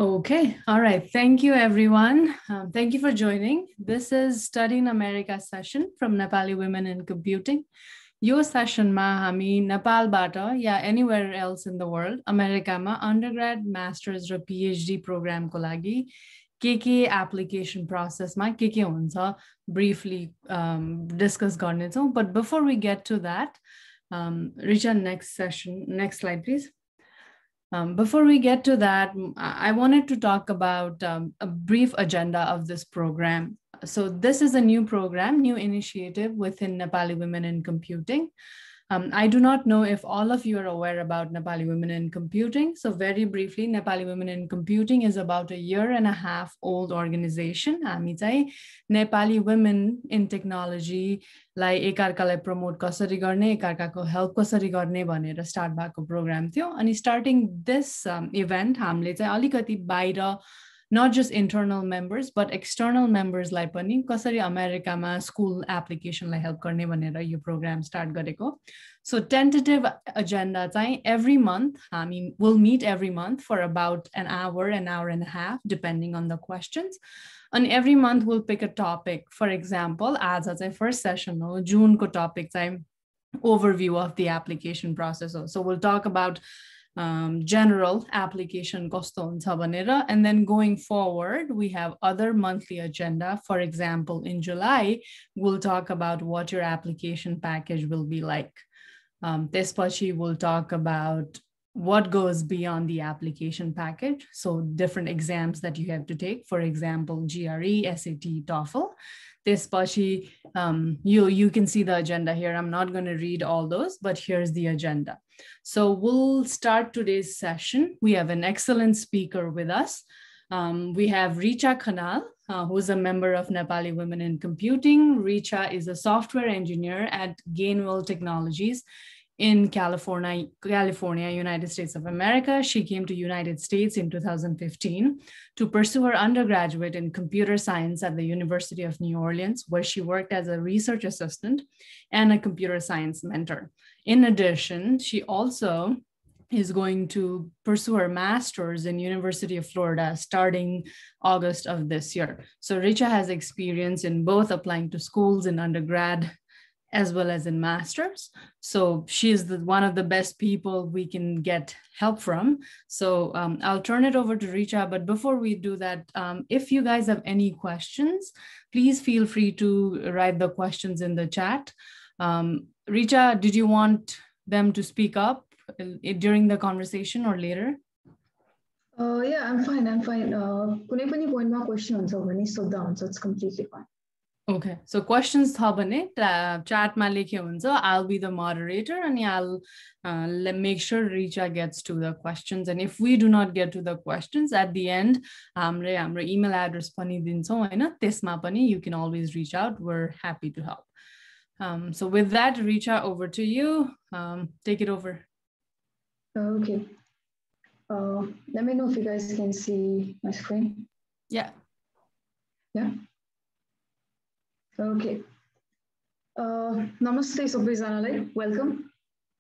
Okay, all right. Thank you, everyone. Thank you for joining. This is Study in America session from Nepali Women in Computing. Yo session ma hami Nepal bata ya anywhere else in the world, America ma undergrad, masters or PhD program ko lagi के application process ma के huncha briefly discuss गर्ने छौं. But before we get to that, Reecha, next slide, please. Before we get to that, I wanted to talk about a brief agenda of this program. So this is a new program, new initiative within Nepali Women in Computing. I do not know if all of you are aware about Nepali Women in Computing. So very briefly, Nepali Women in Computing is about a 1.5 year old organization. हामी चाहिँ Nepali women in technology लाई एकार्कालाई promote कसरी गर्ने, एकार्काको help कसरी गर्ने भनेर start भएको programme थियो. अनि स्टार्टिङ दिस इभेन्ट हामीले चाहिँ अलिकति बाहिर not just internal members but external members लाई पनि कसरी अमेरिकामा स्कुल एप्लिकेसनलाई हेल्प गर्ने भनेर यो प्रोग्राम स्टार्ट गरेको. So tentative agenda चाहिँ every month हामी will meet every month for about an hour and a half depending on the questions. And every month we'll pick a topic. For example, आज चाहिँ first session हो, जुनको topic चाहिँ overview of the application process हो. So we'll talk about general application kosto huncha bhanera, and then going forward we have other monthly agenda. For example, in July we'll talk about what your application package will be like. Tespachi we'll talk about what goes beyond the application package, so different exams that you have to take, for example GRE, SAT, TOEFL. Tespachi you can see the agenda here. I'm not going to read all those, but here's the agenda. So we'll start today's session. We have an excellent speaker with us. We have Reecha Khanal, who is a member of Nepali Women in Computing. Reecha is a software engineer at Gainwell Technologies in California, United States of America. She came to United States in 2015 to pursue her undergraduate in computer science at the University of New Orleans, where she worked as a research assistant and a computer science mentor. In addition, she also is going to pursue her master's in University of Florida starting August of this year. So Reecha has experience in both applying to schools in undergrad as well as in masters. So she is one of the best people we can get help from. So I'll turn it over to Reecha, but before we do that, if you guys have any questions, please feel free to write the questions in the chat. Reecha, did you want them to speak up during the conversation or later? Yeah, I'm fine. Kunai pani point ma question huncha bhane sodha huncha, it's completely fine. Okay, so questions tha bhane chat ma lekhe huncha. I'll be the moderator and I'll make sure Reecha gets to the questions. And if we do not get to the questions at the end, हाम्रो email address pani dinchau हैन, त्यसमा पनि you can always reach out. We're happy to help. So with that, Reecha, over to you. Take it over. Okay. Let me know if you guys can see my screen. Yeah. Yeah. Okay. Namaste सबैजनालाई, welcome.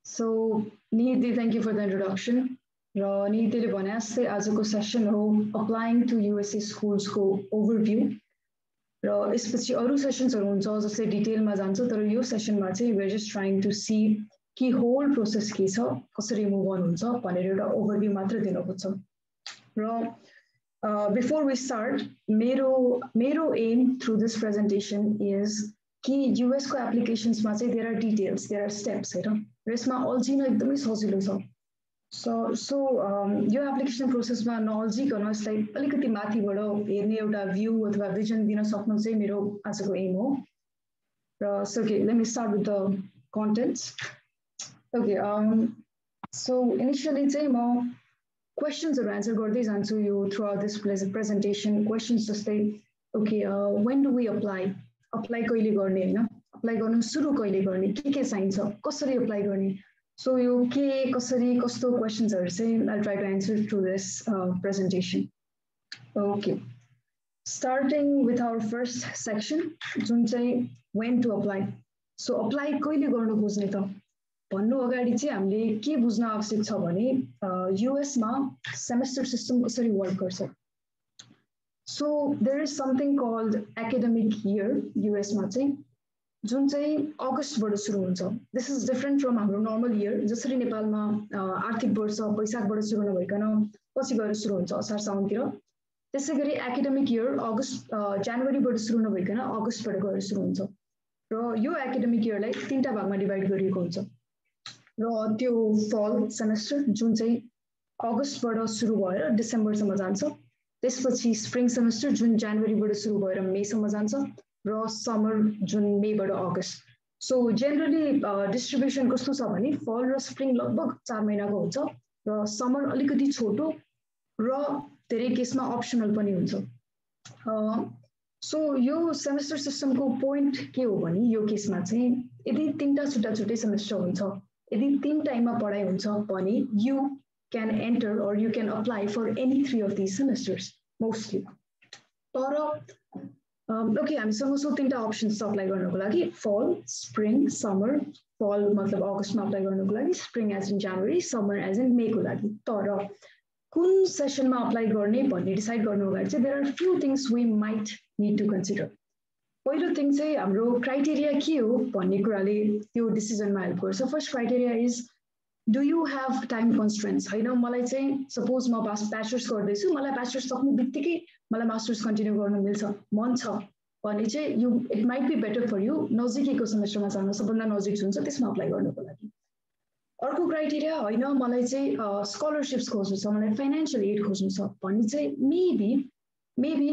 So Nihit, thank you for the introduction. र निहितले भने जस्तै आजको session हो applying to USA schools को overview. र यसपछि अरु सेसन्सहरु हुन्छ जसले डिटेलमा जान्छ, तर यो सेसनमा चाहिँ we are just trying to see कि whole process के छ, कसरी move on हुन्छ भनेर एउटा overview मात्र दिन खोज्छौं. र before we start, मेरो aim through this presentation is कि US को applications मा चाहिँ there are details, there are steps हैन. र यसमा अल्झिन एकदमै सजिलो छ. So यो एप्लिकेसन प्रोसेसमा नअल्झिकन यसलाई अलिकति माथिबाट हेर्ने एउटा भ्यू अथवा भिजन दिन सक्नु चाहिँ मेरो आजको एम हो. र so okay, let me start with the contents. Okay, so initially चाहिँ म क्वेशन्सहरु आन्सर गर्दै जान्छु यो throughout this presentation. Questions जस्तै okay, when do we apply कहिले गर्ने हैन, अप्लाई गर्न सुरु कहिले गर्ने, के चाहिन्छ, कसरी अप्लाई गर्ने. So you के कसरी कस्तो क्वेशन्सहरु चाहिँ I'll try to answer through this presentation. Okay, starting with our first section जुन चाहिँ when to apply. So apply कहिले गर्न खोज्ने त भन्नु अगाडि चाहिँ हामीले के बुझ्न आवश्यक छ भने युएसमा सेमेस्टर सिस्टम कसरी वर्क गर्छ. So there is something called academic year युएसमा चाहिँ, जुन चाहिँ अगस्तबाट सुरु हुन्छ. दिस इज डिफरेन्ट फ्रम हाम्रो नर्मल इयर. जसरी नेपालमा आर्थिक वर्ष वैशाखबाट सुरु नभइकन पछि गएर सुरु हुन्छ असार साउनतिर, त्यसै गरी एकाडेमिक इयर जनवरीबाट सुरु नभइकन अगस्तबाट गएर सुरु हुन्छ. र यो एकाडेमिक इयरलाई 3टा भागमा डिभाइड गरिएको हुन्छ. र त्यो फल सेमेस्टर जुन चाहिँ अगस्तबाट सुरु भएर डिसेम्बरसम्म जान्छ. त्यसपछि स्प्रिङ सेमेस्टर जुन जनवरीबाट सुरु भएर मेसम्म जान्छ, र समर जुन मेबाट अगस्त. सो जेनरली डिस्ट्रिब्युसन कस्तो छ भने फल र स्प्रिङ लगभग 4 महिनाको हुन्छ, र समर अलिकति छोटो र धेरै केसमा अप्सनल पनि हुन्छ. सो यो सेमेस्टर सिस्टमको पोइन्ट के हो भने यो केसमा चाहिँ यदि 3टा छुट्टै सेमेस्टर हुन्छ, यदि 3 टाइममा पढाइ हुन्छ भने you can enter or you can apply for any 3 of these semesters mostly. तर ओके, हामीसँग सो 3टा अप्सन्स छ अप्लाई गर्नको लागि. फल, स्प्रिङ, समर. फल मतलब अगस्तमा अप्लाई गर्नको लागि, spring as in January, summer as in मेको लागि. तर कुन सेसनमा अप्लाई गर्ने भन्ने डिसाइड गर्नुको लागि चाहिँ there are few things we might need to consider. पहिलो थिङ चाहिँ हाम्रो क्राइटेरिया के हो भन्ने कुराले त्यो डिसिजनमा हेल्प गर्छ. First criteria is do you have time constraints. होइन, मलाई चाहिँ सपोज म ब्याचलर्स गर्दैछु, मलाई ब्याचलर्स सक्नु बित्तिकै मलाई मास्टर्स कन्टिन्यू गर्नु मिल्छ, मन छ भने चाहिँ you it might be better for you नजिकैको सेमेस्टरमा जानु, सबभन्दा नजिक हुन्छ त्यसमा अप्लाई गर्नुको लागि. अर्को क्राइटेरिया, होइन मलाई चाहिँ स्कलरसिप्स खोज्नु छ, मलाई फाइनेन्सियल एड खोज्नु छ भने चाहिँ maybe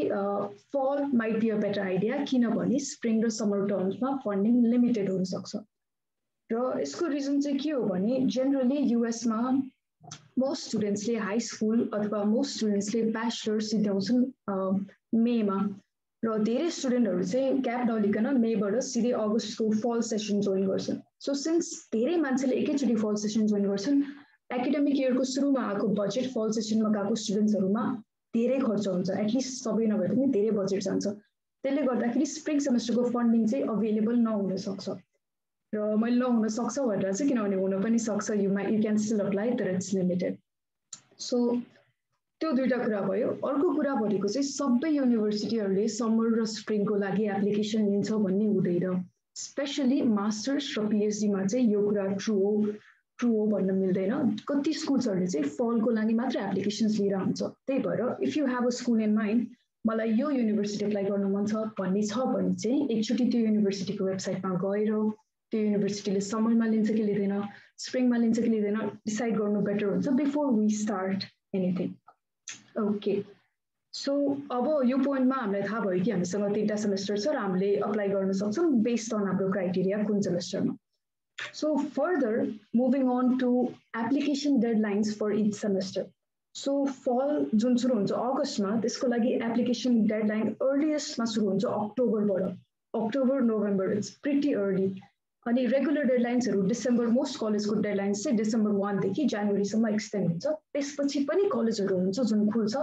fall might be a better idea, किनभने स्प्रिङ र समर टर्म्समा फन्डिङ लिमिटेड हुनसक्छ. र यसको रिजन चाहिँ के हो भने जेनरली युएसमा मोस्ट स्टुडेन्ट्सले हाई स्कुल अथवा मोस्ट स्टुडेन्ट्सले ब्याचलर्स सिध्याउँछन् मेमा, र धेरै स्टुडेन्टहरू चाहिँ ग्याप नलिकन मेबाट सिधै अगस्तको फल सेसन जोइन गर्छन्. सो सिन्स धेरै मान्छेले एकैचोटि फल सेसन जोइन गर्छन्, एकाडेमिक इयरको सुरुमा आएको बजेट फल सेसनमा गएको स्टुडेन्ट्सहरूमा धेरै खर्च हुन्छ, एटलिस्ट सबै नभए पनि धेरै बजेट जान्छ. त्यसले गर्दाखेरि स्प्रिङ सेमेस्टरको फन्डिङ चाहिँ अभाइलेबल नहुन सक्छ. र मैले नहुन सक्छ भनेर चाहिँ किनभने हुन पनि सक्छ, यु क्यान स्टिल अप्लाई, तर इट्स लिमिटेड. सो त्यो 2टा कुरा भयो. अर्को कुरा भनेको चाहिँ सबै युनिभर्सिटीहरूले समर र स्प्रिङको लागि एप्लिकेसन लिन्छ भन्ने हुँदैन. स्पेसली मास्टर्स र पिएचडीमा चाहिँ यो कुरा ट्रु हो भन्न मिल्दैन. कति स्कुल्सहरूले चाहिँ फलको लागि मात्र एप्लिकेसन्स लिएर हुन्छ. त्यही भएर if you have a school in mind, मलाई यो युनिभर्सिटी अप्लाई गर्नु मन छ भन्ने छ भने चाहिँ एकचोटि त्यो युनिभर्सिटीको वेबसाइटमा गएर त्यो युनिभर्सिटीले समरमा लिन्छ कि लिँदैन, स्प्रिङमा लिन्छ कि लिँदैन डिसाइड गर्नु बेटर हुन्छ before we start anything. Okay, so अब यो पोइन्टमा हामीलाई थाहा भयो कि हामीसँग 3टा सेमेस्टर छ र हामीले अप्लाई गर्न सक्छौँ बेस्ड अन हाम्रो क्राइटेरिया कुन सेमेस्टरमा. So further moving on to application deadlines for each semester. So fall जुन सुरु हुन्छ अगस्तमा, त्यसको लागि एप्लिकेसन डेडलाइन अर्लिएस्टमा सुरु हुन्छ October November. It's pretty early. अनि रेगुलर डेडलाइन्सहरू डिसेम्बर, मोस्ट कलेजको डेडलाइन्स चाहिँ डिसेम्बर 1 देखि जनवरीसम्म एक्सटेन्ड हुन्छ. त्यसपछि पनि कलेजहरू हुन्छ जुन खुल्छ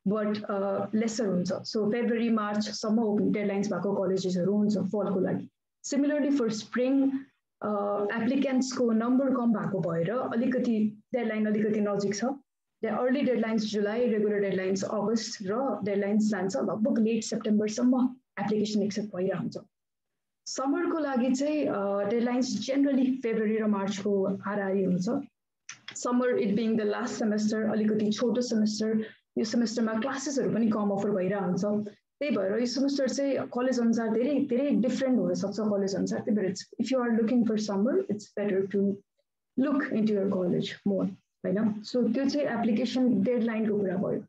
बट लेसर हुन्छ. सो फेब्रुअरी मार्चसम्म डेडलाइन्स भएको कलेजेसहरू हुन्छ फलको लागि. सिमिलरली फर स्प्रिङ एप्लिकेन्ट्सको नम्बर कम भएको भएर अलिकति डेडलाइन अलिकति नजिक छ. अर्ली डेडलाइन्स जुलाई, रेगुलर डेडलाइन्स अगस्त, र डेडलाइन्स जान्छ लगभग लेट सेप्टेम्बरसम्म एप्लिकेसन एक्सेप्ट भइरहेको हुन्छ. समरको लागि चाहिँ डेडलाइन्स जेनरली फेब्रुअरी र मार्चको हाराहारी हुन्छ. Summer it being the last semester, अलिकति छोटो सेमेस्टर. यो सेमेस्टरमा क्लासेसहरू पनि कम अफर भइरहेको हुन्छ. त्यही भएर यो सेमेस्टर चाहिँ कलेज अनुसार धेरै डिफ्रेन्ट हुनसक्छ कलेज अनुसार. त्यही भएर if you are looking for summer, it's better to look into your college more, होइन. सो त्यो चाहिँ एप्लिकेसन डेडलाइनको कुरा भयो.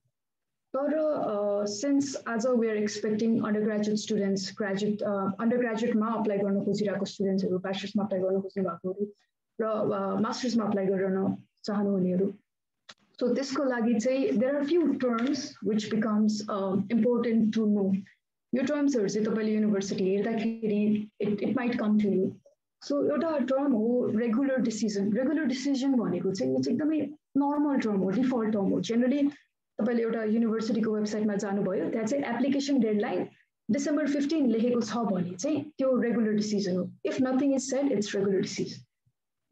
तर सिन्स आज we are expecting undergraduate students, अन्डरग्रेजुएटमा अप्लाई गर्न खोजिरहेको स्टुडेन्ट्सहरू, ब्याचलर्समा अप्लाई गर्न खोज्नु भएकोहरू र मास्टर्समा अप्लाई गर्न चाहनुहुनेहरू, सो त्यसको लागि चाहिँ there are few terms which becomes important to know. यो टर्म्सहरू चाहिँ तपाईँले युनिभर्सिटी हेर्दाखेरि it might come to you. So एउटा टर्म हो रेगुलर डिसिजन. रेगुलर डिसिजन भनेको चाहिँ यो चाहिँ एकदमै नर्मल टर्म हो, डिफल्ट टर्म हो. जेनरली तपाईँले एउटा युनिभर्सिटीको वेबसाइटमा जानुभयो, त्यहाँ चाहिँ एप्लिकेसन डेडलाइन डिसेम्बर 15 लेखेको छ भने चाहिँ त्यो रेगुलर डिसिजन हो. If nothing is shed, it's regular decision.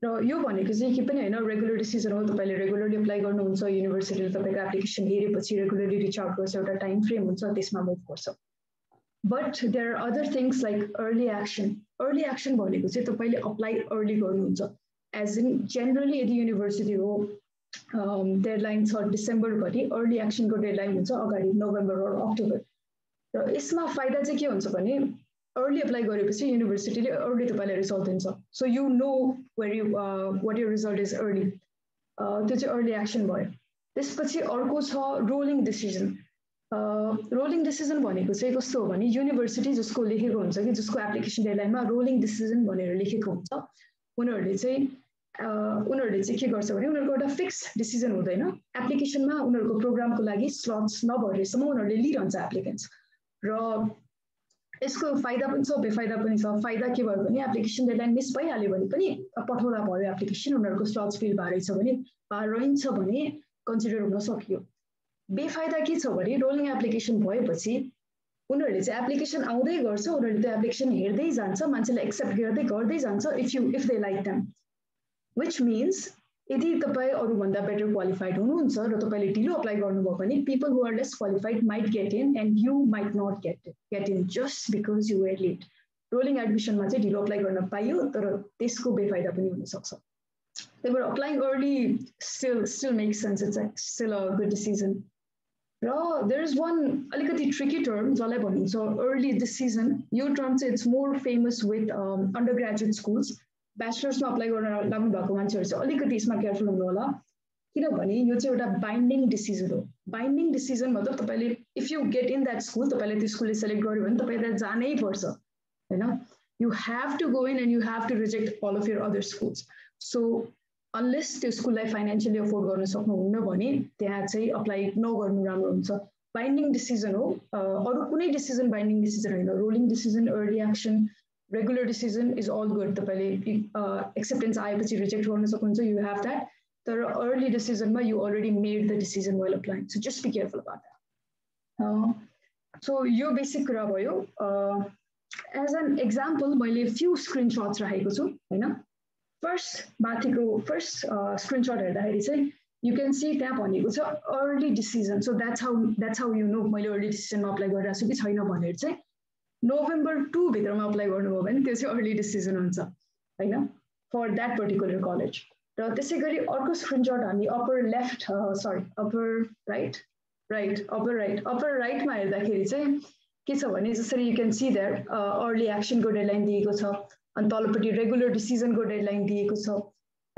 र यो भनेको चाहिँ के पनि हैन रेगुलर डिसिजन हो तपाईले रेगुलरली अप्लाई गर्नुहुन्छ युनिभर्सिटीले तपाईको एप्लिकेसन हेरेपछि रेगुलरली रिच आउट गर्छ एउटा टाइम फ्रेम हुन्छ त्यसमा मुभ गर्छ but there are other things like early action भनेको चाहिँ तपाईले अप्लाई अर्ली गर्नुहुन्छ एज इन जनरली यदि युनिभर्सिटी हो डेडलाइन छ डिसेम्बर भरि अर्ली एक्सनको डेडलाइन हुन्छ अगाडि नोभेम्बर र अक्टोबर र यसमा फाइदा चाहिँ के हुन्छ भने अर्ली अप्लाई गरेपछि युनिभर्सिटीले अर्ली तपाईलाई रिजल्ट दिन्छ so you know where you what your result is early त्यो चाहिँ अर्ली एक्सन भयो त्यसपछि अर्को छ रोलिङ डिसिजन भनेको चाहिँ कस्तो हो भने युनिभर्सिटी जसको लेखेको हुन्छ कि जसको एप्लिकेसन डेडलाइनमा रोलिङ डिसिजन भनेर लेखेको हुन्छ उनीहरूले चाहिँ के गर्छ भने उनीहरूको एउटा फिक्स डिसिजन हुँदैन एप्लिकेसनमा उनीहरूको प्रोग्रामको लागि स्लट्स नभरेसम्म उनीहरूले लिइरहन्छ एप्लिकेन्ट्स र यसको फाइदा पनि छ बेफाइदा पनि छ फाइदा के भयो भने एप्लिकेसन डेडलाइन मिस भइहाल्यो भने पनि पठाउँदा भयो एप्लिकेसन उनीहरूको स्लट्स फिल रहन्छ भने कन्सिडर हुन सकियो बेफाइदा के छ भने रोलिङ एप्लिकेसन भएपछि उनीहरूले चाहिँ एप्लिकेसन आउँदै गर्छ उनीहरूले त्यो एप्लिकेसन हेर्दै जान्छ मान्छेले एक्सेप्ट गर्दै जान्छ if they like them which means यदि तपाईँ अरूभन्दा बेटर क्वालिफाइड हुनुहुन्छ र तपाईँले ढिलो अप्लाई गर्नुभयो भने people who are less qualified might get in and you might not get in just because you were late rolling एडमिसनमा चाहिँ ढिलो अप्लाई गर्न पाइयो तर त्यसको बेफाइदा पनि हुनसक्छ त्यही भएर applying early still makes sense it's still a good decision र there is one अलिकति tricky term जसलाई भनिन्छ early decision यो term चाहिँ it's more famous with undergraduate schools ब्याचलर्समा अप्लाई गर्न लाग्नु भएको मान्छेहरु चाहिँ अलिकति यसमा केयरफुल हुनु होला किनभने यो चाहिँ एउटा बाइन्डिङ डिसिजन हो बाइन्डिङ डिसिजन मतलब तपाईले if you get in that school तपाईले त्यो स्कुलले सेलेक्ट गर्यो भने तपाईले त्यहाँ जानै पर्छ हैन you have to go in and you have to reject all of your other schools so unless त्यो स्कुललाई फाइनान्शियली अफोर्ड गर्न सक्नुहुन्न भने त्यहाँ चाहिँ अप्लाई नगर्नु राम्रो हुन्छ बाइन्डिङ डिसिजन हो अरु कुनै डिसिजन बाइन्डिङ डिसिजन हैन rolling decision early action regular decision is all good तपाईले acceptance आएपछि रिजेक्ट गर्न सक्नुहुन्छ you have that तर early decision मा you already made the decision while applying so just be careful about that so यो basic कुरा भयो as an example मैले few screenshots राखेको छु हैन फर्स्ट स्क्रिनशट हेर्दाखेरि चाहिँ you can see त्यहाँ भनेको छ early decision so that's how you know मैले early decision मा अप्लाई गरिरहेको छु कि छैन भनेर चाहिँ नोभेम्बर 2 भित्रमा अप्लाई गर्नुभयो भने त्यो चाहिँ अर्ली डिसिजन हुन्छ हैन फर दैट पर्टिकुलर कलेज र त्यसैगरी अर्को स्क्रिनशट हामी अप्पर राइटमा हेर्दाखेरि चाहिँ के छ भने जसरी you can see there early एक्सनको डेडलाइन दिएको छ अनि तलपट्टि रेगुलर डिसिजनको डेडलाइन दिएको छ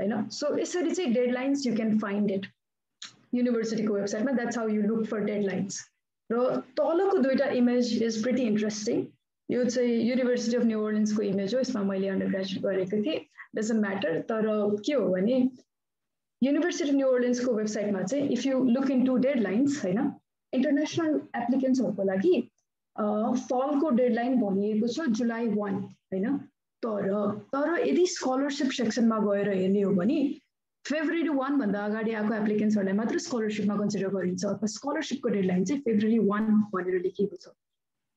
हैन सो यसरी चाहिँ deadlines you can find it युनिभर्सिटीको वेबसाइटमा that's how you look for deadlines र तलको दुईटा इमेज इज प्रिटी इन्ट्रेस्टिङ यो चाहिँ युनिभर्सिटी अफ न्यू ओर्लिन्सको इमेज हो यसमा मैले अन्डरग्रेजुएट गरेको थिएँ डजन्ट म्याटर तर के हो भने युनिभर्सिटी अफ न्यू ओर्लिन्सको वेबसाइटमा चाहिँ if you look into deadlines हैन इन्टरनेसनल एप्लिकेन्ट्सहरूको लागि फलको डेडलाइन भनिएको छ जुलाई 1 हैन तर यदि स्कलरशिप सेक्सनमा गएर हेर्ने हो भने फेब्रुअरी 1 भन्दा अगाडि आएको एप्लिकेन्ट्सहरूलाई मात्र स्कलरशिपमा कन्सिडर गरिन्छ अथवा स्कलरशिपको डेडलाइन चाहिँ फेब्रुअरी 1 भनेर लेखिएको छ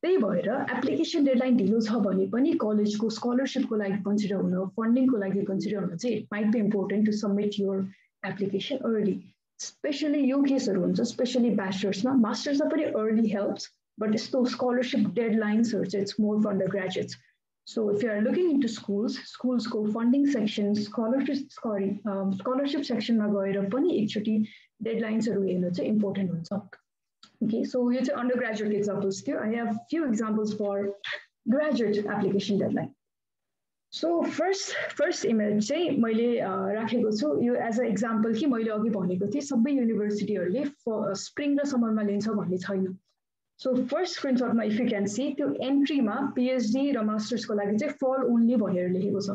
त्यही भएर एप्लिकेसन डेडलाइन ढिलो छ भने पनि कलेजको स्कलरशिपको लागि कन्सिडर हुन फन्डिङको लागि कन्सिडर हुन चाहिँ it might be important to submit your application early specially यो केसहरू हुन्छ स्पेशली ब्याचलर्समा मास्टर्समा पनि अर्ली हेल्प्स बट यस्तो स्कलरशिप डेडलाइन्सहरू चाहिँ it's more for undergraduates So if you are looking into schools को funding section, scholarship section मा गएर पनि एकचोटी deadlinesहरू हेर्नु चाहिँ important हुन्छ. Okay, so यो चाहिँ undergraduate examples थियो. I have few examples for graduate application deadline. So first image चाहिँ मैले राखेको छु यो as a example कि मैले अघि भनेको थिएँ सबै युनिभर्सिटीहरूले स्प्रिङ र समरमा लिन्छ भन्ने छैन. So first screenshot मा if you can see त्यो entry मा PhD र masters को लागि चाहिँ fall only भनेर लेखेको छ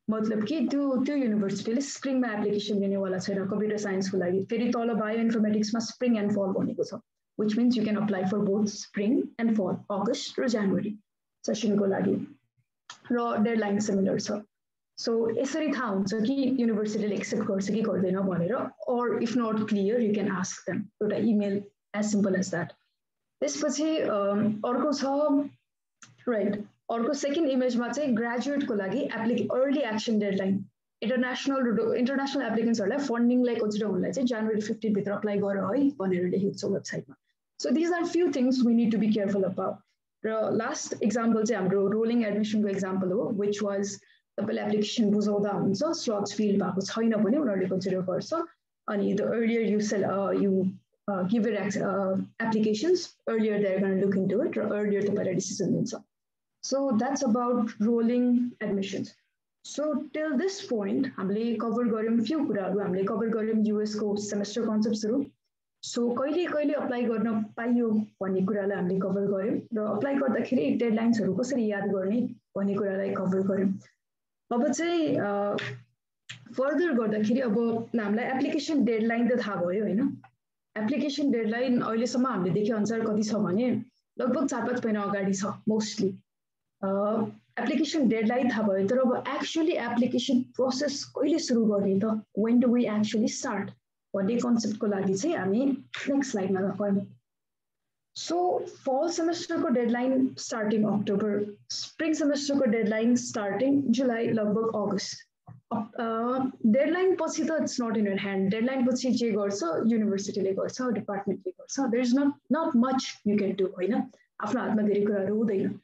मतलब कि त्यो युनिभर्सिटीले स्प्रिङ मा एप्लिकेसन लिनेवाला छैन कम्प्युटर साइन्स को लागि फेरि तल बायो इन्फर्मेटिक्स मा स्प्रिङ एन्ड fall भनेको छ which means you can apply for both spring and fall अगस्त र जनवरी सेसन को लागि र डेडलाइन सिमिलर छ सो यसरी थाहा हुन्छ कि युनिभर्सिटीले एक्सेप्ट गर्छ कि गर्दैन भनेर or if not clear you can ask them एउटा email as simple as that त्यसपछि अर्को छ राइट अर्को सेकेन्ड इमेजमा चाहिँ ग्रेजुएटको लागि अर्ली एक्सन डेडलाइन इन्टरनेसनल एप्लिकेन्ट्सहरूलाई फन्डिङलाई कन्सिडर हुनलाई चाहिँ January 15 भित्र अप्लाई गर है भनेर लेखेको छ वेबसाइटमा. So these are few things we need to be careful about. र लास्ट एक्जाम्पल चाहिँ हाम्रो रोलिङ एडमिसनको एक्जाम्पल हो, which was तपाईँले एप्लिकेसन बुझाउँदा हुन्छ स्लट्स फिल भएको छैन भने उनीहरूले कन्सिडर गर्छ. अनि the earlier you give your applications, earlier they're going to look into it, or earlier तपाईँले डिसिजन लिन्छ. So that's about rolling admissions. So till this point हामीले कभर गर्यौं few कुराहरू. हामीले कभर गर्यौं US को सेमेस्टर कन्सेप्ट्सहरू. So कहिले apply गर्न पाइयो भन्ने कुरालाई हामीले कभर गर्यौं र अप्लाई गर्दाखेरि डेडलाइन्सहरू कसरी याद गर्ने भन्ने कुरालाई कभर गर्यौं. अब चाहिँ फर्दर गर्दाखेरि अब हामीलाई एप्लिकेसन डेडलाइन त थाहा भयो हैन. एप्लिकेसन डेडलाइन अहिलेसम्म हामीले देखे अनुसार कति छ भने लगभग 4-5 महिना अगाडि छ मोस्टली. एप्लिकेसन डेडलाइन थाहा भयो, तर अब एक्चुअली एप्लिकेसन प्रोसेस कहिले सुरु गर्ने त, when do we actually start भन्ने कन्सेप्टको लागि चाहिँ हामी नेक्स्ट स्लाइडमा गरौँ. सो फल सेमेस्टरको डेडलाइन स्टार्टिङ अक्टोबर, स्प्रिङ सेमेस्टरको डेडलाइन स्टार्टिङ जुलाई, लगभग अगस्त. डेडलाइन पछि त it's not in your hand. Deadline पछि जे गर्छ युनिभर्सिटीले गर्छ, डिपार्टमेन्टले गर्छ. There is not much you can do हैन. आफ्नो हातमा धेरै कुराहरू हुँदैन.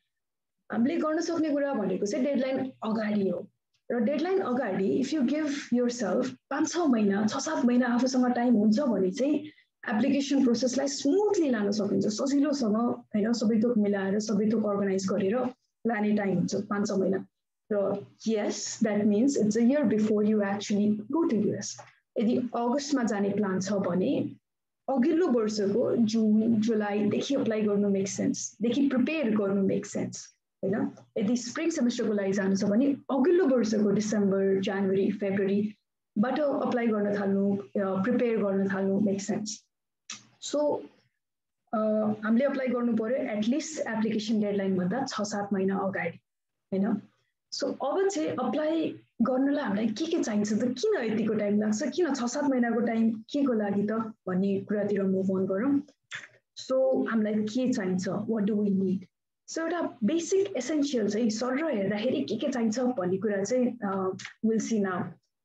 हामीले गर्न सक्ने कुरा भनेको चाहिँ डेडलाइन अगाडि हो. र डेडलाइन अगाडि इफ यु गिभ योरसेल्फ 5-6 महिना 6-7 महिना आफूसँग टाइम हुन्छ भने चाहिँ एप्लिकेसन प्रोसेसलाई स्मुथली लान सकिन्छ, सजिलोसँग हैन. सबै थोक मिलाएर सबै थोक अर्गनाइज गरेर लाने टाइम हुन्छ 5-6 महिना. र यस that means it's a year before you actually go to US. यदि अगस्तमा जाने प्लान छ भने अघिल्लो वर्षको जुन जुलाईदेखि अप्लाई गर्नु मेक सेन्स, देखि प्रिपेयर गर्नु मेक सेन्स हैन. यदि स्प्रिङ सेमेस्टरको लागि जानु छ भने अघिल्लो वर्षको डिसेम्बर, जनवरी, फेब्रुअरीबाट अप्लाई गर्न थाल्नु, प्रिपेयर गर्न थाल्नु मेक सेन्स. सो हामीले अप्लाई गर्नु पर्यो एटलिस्ट एप्लिकेसन डेडलाइन भन्दा 6-7 महिना अगाडि हैन. सो अब चाहिँ अप्लाई गर्नलाई हामीलाई के चाहिन्छ त, किन यतिको टाइम लाग्छ, किन 6-7 महिनाको टाइम के को लागि त भन्ने कुरातिर मुभ अन गरौँ. सो हामीलाई के चाहिन्छ, what do we need. So एउटा बेसिक एसेन्शियल चाहिँ सरर हेर्दाखेरि के चाहिन्छ भन्ने कुरा चाहिँ विल सी नाउ.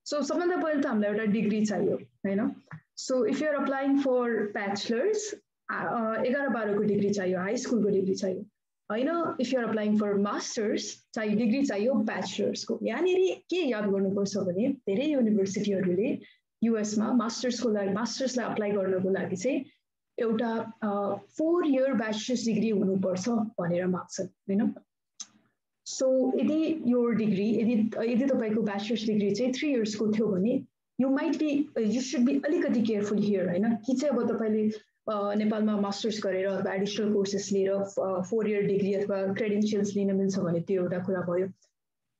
सो सबभन्दा पहिले त हामीलाई एउटा डिग्री चाहियो हैन. So if you are applying for bachelors 11-12 को डिग्री चाहियो, हाई स्कुलको डिग्री चाहियो हैन. If you are applying for masters चाहिँ डिग्री चाहियो ब्याचलर्सको. यहाँनिर के याद गर्नुपर्छ भने धेरै युनिभर्सिटीहरूले युएसमा मास्टर्सको लागि, मास्टर्सलाई अप्लाई गर्नको लागि चाहिँ एउटा 4 year ब्याचलर्स डिग्री हुनुपर्छ भनेर माग्छन् हैन. सो यदि यो डिग्री यदि तपाईँको ब्याचलर्स डिग्री चाहिँ 3 years को थियो भने यु शुड बी अलिकति केयरफुल हियर हैन. कि चाहिँ अब तपाईँले नेपालमा मास्टर्स गरेर अथवा एडिसनल कोर्सेस लिएर 4 year डिग्री अथवा क्रेडेन्सियल्स लिन मिल्छ भने त्यो एउटा कुरा भयो.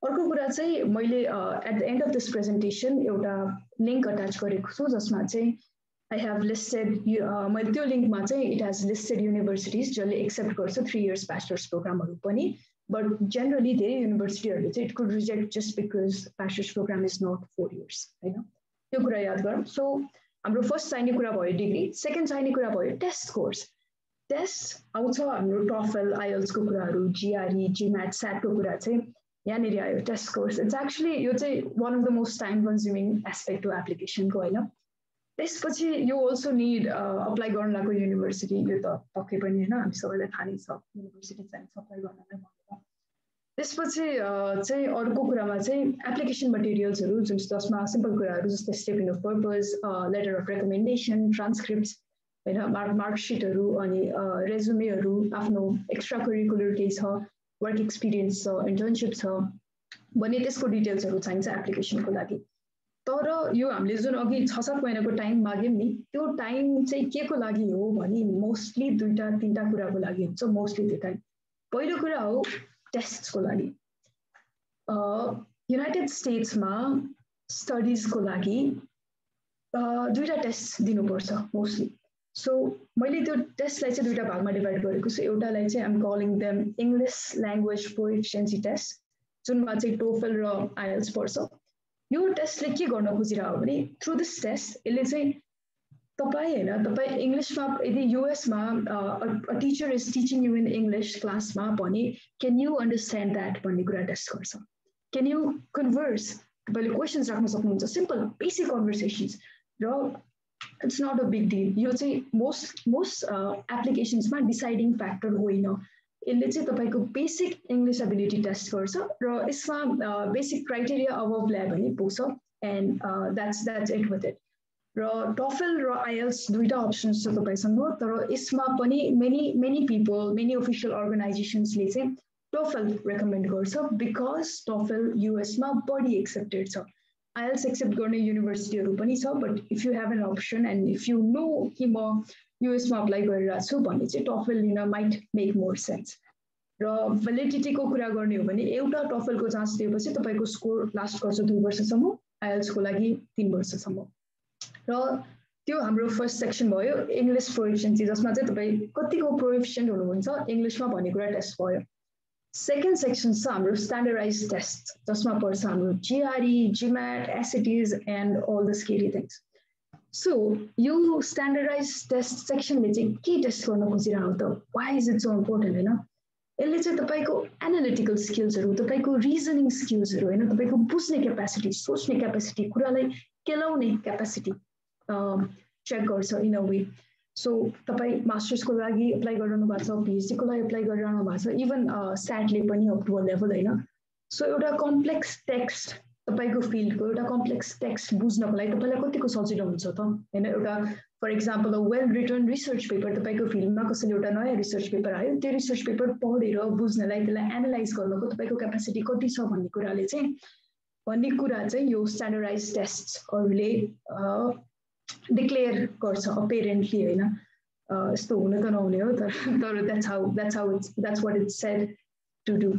अर्को कुरा चाहिँ मैले at the end of this presentation एउटा लिङ्क अट्याच गरेको छु जसमा चाहिँ I have listed, मैले त्यो लिङ्कमा चाहिँ it has listed universities जसले एक्सेप्ट गर्छ 3 years ब्याचलर्स प्रोग्रामहरू पनि. बट जेनरली धेरै युनिभर्सिटीहरूले चाहिँ it could reject just because bachelors program is not 4 years हैन. त्यो कुरा याद गरौँ. सो हाम्रो फर्स्ट चाहिने कुरा भयो डिग्री. सेकेन्ड चाहिने कुरा भयो टेस्ट कोर्स. टेस्ट आउँछ हाम्रो टफल, आइएल्सको कुराहरू, GRE, GMAT, SAT को कुरा चाहिँ यहाँनिर आयो. टेस्ट कोर्स इट्स एक्चुली यो चाहिँ one of the most time consuming aspect हो एप्लिकेसनको हैन. त्यसपछि यु अल्सो निड अप्लाई गर्न लागेको युनिभर्सिटी. यो त पक्कै पनि हैन, हामी सबैलाई थाहा नै छ युनिभर्सिटी चाहिन्छ अप्लाई गर्नलाई भनेर. त्यसपछि चाहिँ अर्को कुरामा चाहिँ एप्लिकेसन मटेरियल्सहरू जुन जसमा सिम्पल कुराहरू जस्तै statement of purpose, letter of recommendation, transcripts हैन, मार्कसिटहरू अनि रेजुमेहरू, आफ्नो एक्स्ट्रा करिकुलर केही छ, वर्क एक्सपिरियन्स छ, इन्टर्नसिप छ भने त्यसको डिटेल्सहरू चाहिन्छ एप्लिकेसनको लागि. तर यो हामीले जुन अघि 6-7 महिनाको टाइम माग्यौँ नि, त्यो टाइम चाहिँ के को लागि हो भने मोस्टली 2-3 कुराको लागि हुन्छ. मोस्टली त्यो टाइम पहिलो कुरा हो टेस्टको लागि. युनाइटेड स्टेट्समा स्टडिजको लागि 2टा टेस्ट दिनुपर्छ मोस्टली. सो मैले त्यो टेस्टलाई चाहिँ 2टा भागमा डिभाइड गरेको छु. एउटालाई चाहिँ I'm calling them English language proficiency test जुनमा चाहिँ टोफल र आइएल्स पर्छ. यो टेस्टले के गर्न खोजिरहेको भने थ्रु दिस टेस्ट यसले चाहिँ तपाईँ इङ्ग्लिसमा यदि युएसमा a teacher is teaching you in English क्लासमा भने क्यान यु अन्डरस्ट्यान्ड द्याट भन्ने कुरा टेस्ट गर्छ. क्यान यु कन्भर्स तपाईँले क्वेसन्स राख्न सक्नुहुन्छ सिम्पल बेसिक कन्भर्सेसन्स र it's not a big deal यो चाहिँ मोस्ट एप्लिकेसन्समा डिसाइडिङ फ्याक्टर होइन यसले चाहिँ तपाईँको बेसिक इङ्ग्लिस एबिलिटी टेस्ट गर्छ र यसमा बेसिक क्राइटेरिया अबभ ल्यायो भने पुग्छ and that's it with it र टफल र आइएल्स दुईटा अप्सन्स छ तपाईँसँग तर यसमा पनि मेनी पिपल मेनी अफिसियल अर्गनाइजेसन्सले चाहिँ टफल रेकमेन्ड गर्छ बिकज टफल युएसमा बढी एक्सेप्टेड छ आइएल्स एक्सेप्ट गर्ने युनिभर्सिटीहरू पनि छ but if you have an option and if you know कि म युएसमा अप्लाई गरिरहेको छु भने चाहिँ टफल लिन माइट मेक मोर सेन्स र भ्यालिडिटीको कुरा गर्ने हो भने एउटा टफलको जाँच दिएपछि तपाईँको स्कोर लास्ट गर्छ 2 वर्षसम्म आइएल्सको लागि 3 वर्षसम्म र त्यो हाम्रो फर्स्ट सेक्सन भयो इङ्ग्लिस प्रोफिसियन्सी जसमा चाहिँ तपाईँ कतिको प्रोफिसियन्ट हुनुहुन्छ इङ्ग्लिसमा भन्ने कुरा टेस्ट भयो सेकेन्ड सेक्सन छ हाम्रो स्ट्यान्डर्डाइज टेस्ट जसमा पर्छ हाम्रो GRE, GMAT, SATs and all the scary things so यो स्ट्यान्डर्डाइज टेस्ट सेक्सनले चाहिँ के टेस्ट गर्न खोजिरहेको त why is it so important होइन यसले चाहिँ तपाईँको एनालिटिकल स्किल्सहरू तपाईँको रिजनिङ स्किल्सहरू होइन तपाईँको बुझ्ने क्यापेसिटी सोच्ने क्यापेसिटी कुरालाई केलाउने क्यापेसिटी चेक गर्छ इन अ वे सो तपाईँ मास्टर्सको लागि एप्लाई गरिरहनु भएको छ पिएचडीको लागि एप्लाई गरिरहनु भएको छ इभन स्ट्याटले पनि अप टु अ लेभल होइन सो एउटा कम्प्लेक्स टेक्स्ट तपाईँको फिल्डको एउटा कम्प्लेक्स टेक्स्ट बुझ्नको लागि तपाईँलाई कतिको सजिलो हुन्छ त होइन एउटा for example well written research paper तपाईँको फिल्डमा कसैले एउटा नयाँ रिसर्च पेपर आयो त्यो रिसर्च पेपर पढेर बुझ्नलाई त्यसलाई एनालाइज गर्नको तपाईँको क्यापेसिटी कति छ भन्ने कुरा चाहिँ यो स्ट्यान्डर्डाइज टेस्टहरूले डिक्लेयर गर्छ अपेरेन्टली होइन यस्तो हुन त नहुने हो तर that's what it's said to do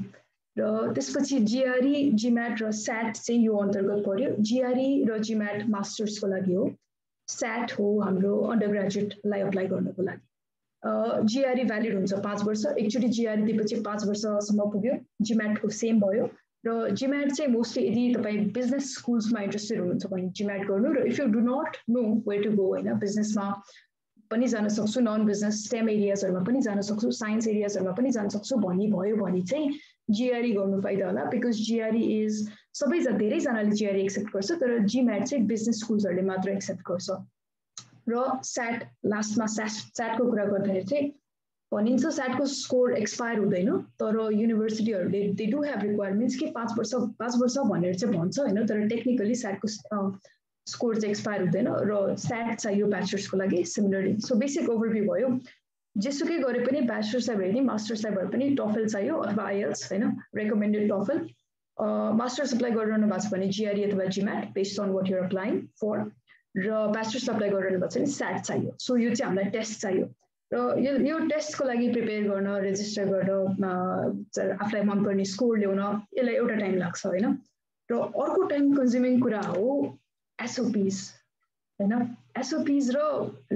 र त्यसपछि GRE, GMAT र SAT चाहिँ यो अन्तर्गत पर्यो GRE र GMAT मास्टर्सको लागि हो SAT हो हाम्रो अन्डरग्रेजुएटलाई अप्लाई गर्नको लागि GRE भ्यालिड हुन्छ 5 वर्ष एकचोटि GRE दिएपछि 5 वर्षसम्म पुग्यो GMAT को सेम भयो र GMAT चाहिँ मोस्टली यदि तपाईँ बिजनेस स्कुल्समा इन्ट्रेस्टेड हुनुहुन्छ भने GMAT गर्नु र if you do not know where to go होइन बिजनेसमा पनि जान सक्छु नन बिजनेस स्टेम एरियाजहरूमा पनि जान सक्छु साइन्स एरियाजहरूमा पनि जान सक्छु भन्ने भयो भने चाहिँ GRE गर्नु फाइदा होला बिकज GRE इज धेरैजनाले GRE एक्सेप्ट गर्छ तर GMAT चाहिँ बिजनेस स्कुल्सहरूले मात्र एक्सेप्ट गर्छ र SAT लास्टमा SATको कुरा गर्दाखेरि चाहिँ भनिन्छ SATको स्कोर एक्सपायर हुँदैन तर युनिभर्सिटीहरूले दे डु हेभ रिक्वायरमेन्ट्स कि 5 वर्ष भनेर चाहिँ भन्छ होइन तर टेक्निकली SATको स्कोर चाहिँ एक्सपायर हुँदैन र SAT चाहियो ब्याचलर्सको लागि सिमिलरली सो बेसिक ओभरभ्यू भयो जेसुकै गरे पनि ब्याचलर्सलाई भए पनि मास्टर्सलाई भए पनि टफल चाहियो अथवा आइएल्स होइन रेकमेन्डेड टफल मास्टर्स एप्लाई गरिरहनु भएको छ भने GRE अथवा GMAT based on what you're applying for र ब्याचलर्स एप्लाई गरिरहनु भएको छ भने SAT चाहियो सो यो चाहिँ हामीलाई टेस्ट चाहियो र यो टेस्टको लागि प्रिपेयर गर्न रेजिस्टर गर्न आफूलाई मनपर्ने स्कोर ल्याउन यसलाई एउटा टाइम लाग्छ होइन र अर्को टाइम कन्ज्युमिङ कुरा हो SOPs होइन SOPs र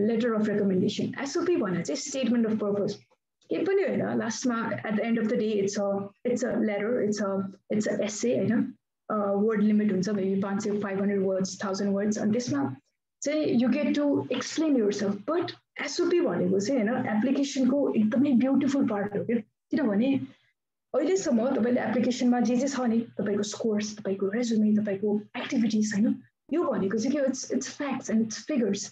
लेटर अफ रेकमेन्डेसन SOP भने चाहिँ स्टेटमेन्ट अफ पर्पज केही पनि होइन लास्टमा at the end of the day it's a letter it's a essay होइन वर्ड लिमिट हुन्छ मेबी 500-500 वर्ड्स 1000 वर्ड्स अनि त्यसमा चाहिँ you get to explain yourself but SOP भनेको चाहिँ होइन एप्लिकेसनको एकदमै ब्युटिफुल पार्ट हो क्या किनभने अहिलेसम्म तपाईँले एप्लिकेसनमा जे छ नि तपाईँको स्कोर्स तपाईँको रेजुमे तपाईँको एक्टिभिटिज होइन यो भनेको चाहिँ के it's facts and it's figures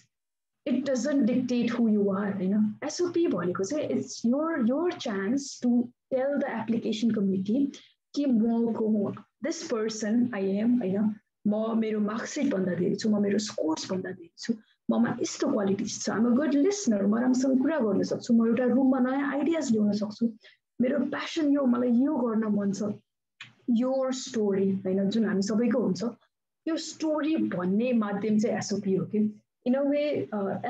it doesn't dictate who you are होइन SOP भनेको चाहिँ it's your chance to tell the application community कि म को हुँ दिस पर्सन आई एम होइन म मेरो मार्कसिटभन्दा धेरै छु म मेरो स्कोर्सभन्दा धेरै छु ममा यस्तो क्वालिटिज छ आम अ गुड लिसनर म राम्रोसँग कुरा गर्न सक्छु म एउटा रुममा नयाँ आइडियाज ल्याउन सक्छु मेरो प्यासन यो मलाई यो गर्न मन छ योर स्टोरी होइन जुन हामी सबैको हुन्छ यो स्टोरी भन्ने माध्यम चाहिँ SOP हो कि in a way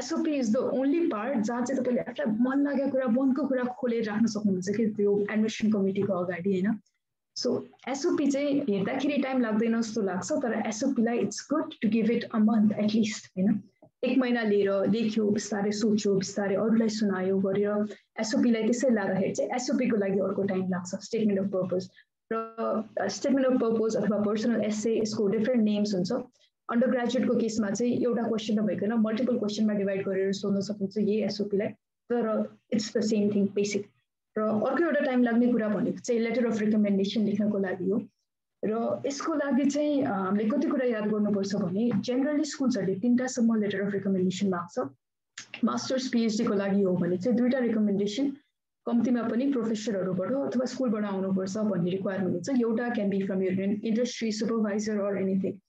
SOP is the only part जहाँ चाहिँ तपाईँले आफूलाई मन लागेको कुरा मनको कुरा खोलेर राख्न सक्नुहुन्छ कि त्यो एडमिसन कमिटीको अगाडि होइन सो SOP चाहिँ हेर्दाखेरि टाइम लाग्दैन जस्तो लाग्छ तर SOPलाई it's good to give it a month at least होइन 1 महिना लिएर लेख्यो बिस्तारै सोच्यो बिस्तारै अरूलाई सुनायो गरेर SOPलाई त्यसै लाँदाखेरि चाहिँ SOPको लागि अर्को टाइम लाग्छ स्टेटमेन्ट अफ पर्पज र स्टेटमेन्ट अफ पर्पज अथवा पर्सनल एसे यसको डिफ्रेन्ट नेम्स हुन्छ अन्डरग्रेजुएटको केसमा चाहिँ एउटा क्वेसन नभइकन मल्टिपल क्वेसनमा डिभाइड गरेर सोध्न सकिन्छ यही SOPलाई तर it's the same thing basic र अर्को एउटा टाइम लाग्ने कुरा भनेको चाहिँ लेटर अफ रिकमेन्डेसन लेख्नको लागि हो र यसको लागि चाहिँ हामीले कति कुरा याद गर्नुपर्छ भने जेनरली स्कुल्सहरूले 3टासम्म लेटर अफ रिकमेन्डेसन माग्छ मास्टर्स पिएचडी को लागि हो भने चाहिँ 2टा रिकमेन्डेसन कम्तीमा पनि प्रोफेसरहरूबाट अथवा स्कुलबाट आउनुपर्छ भन्ने रिक्वायरमेन्ट हुन्छ एउटा can be from your industry supervisor or anything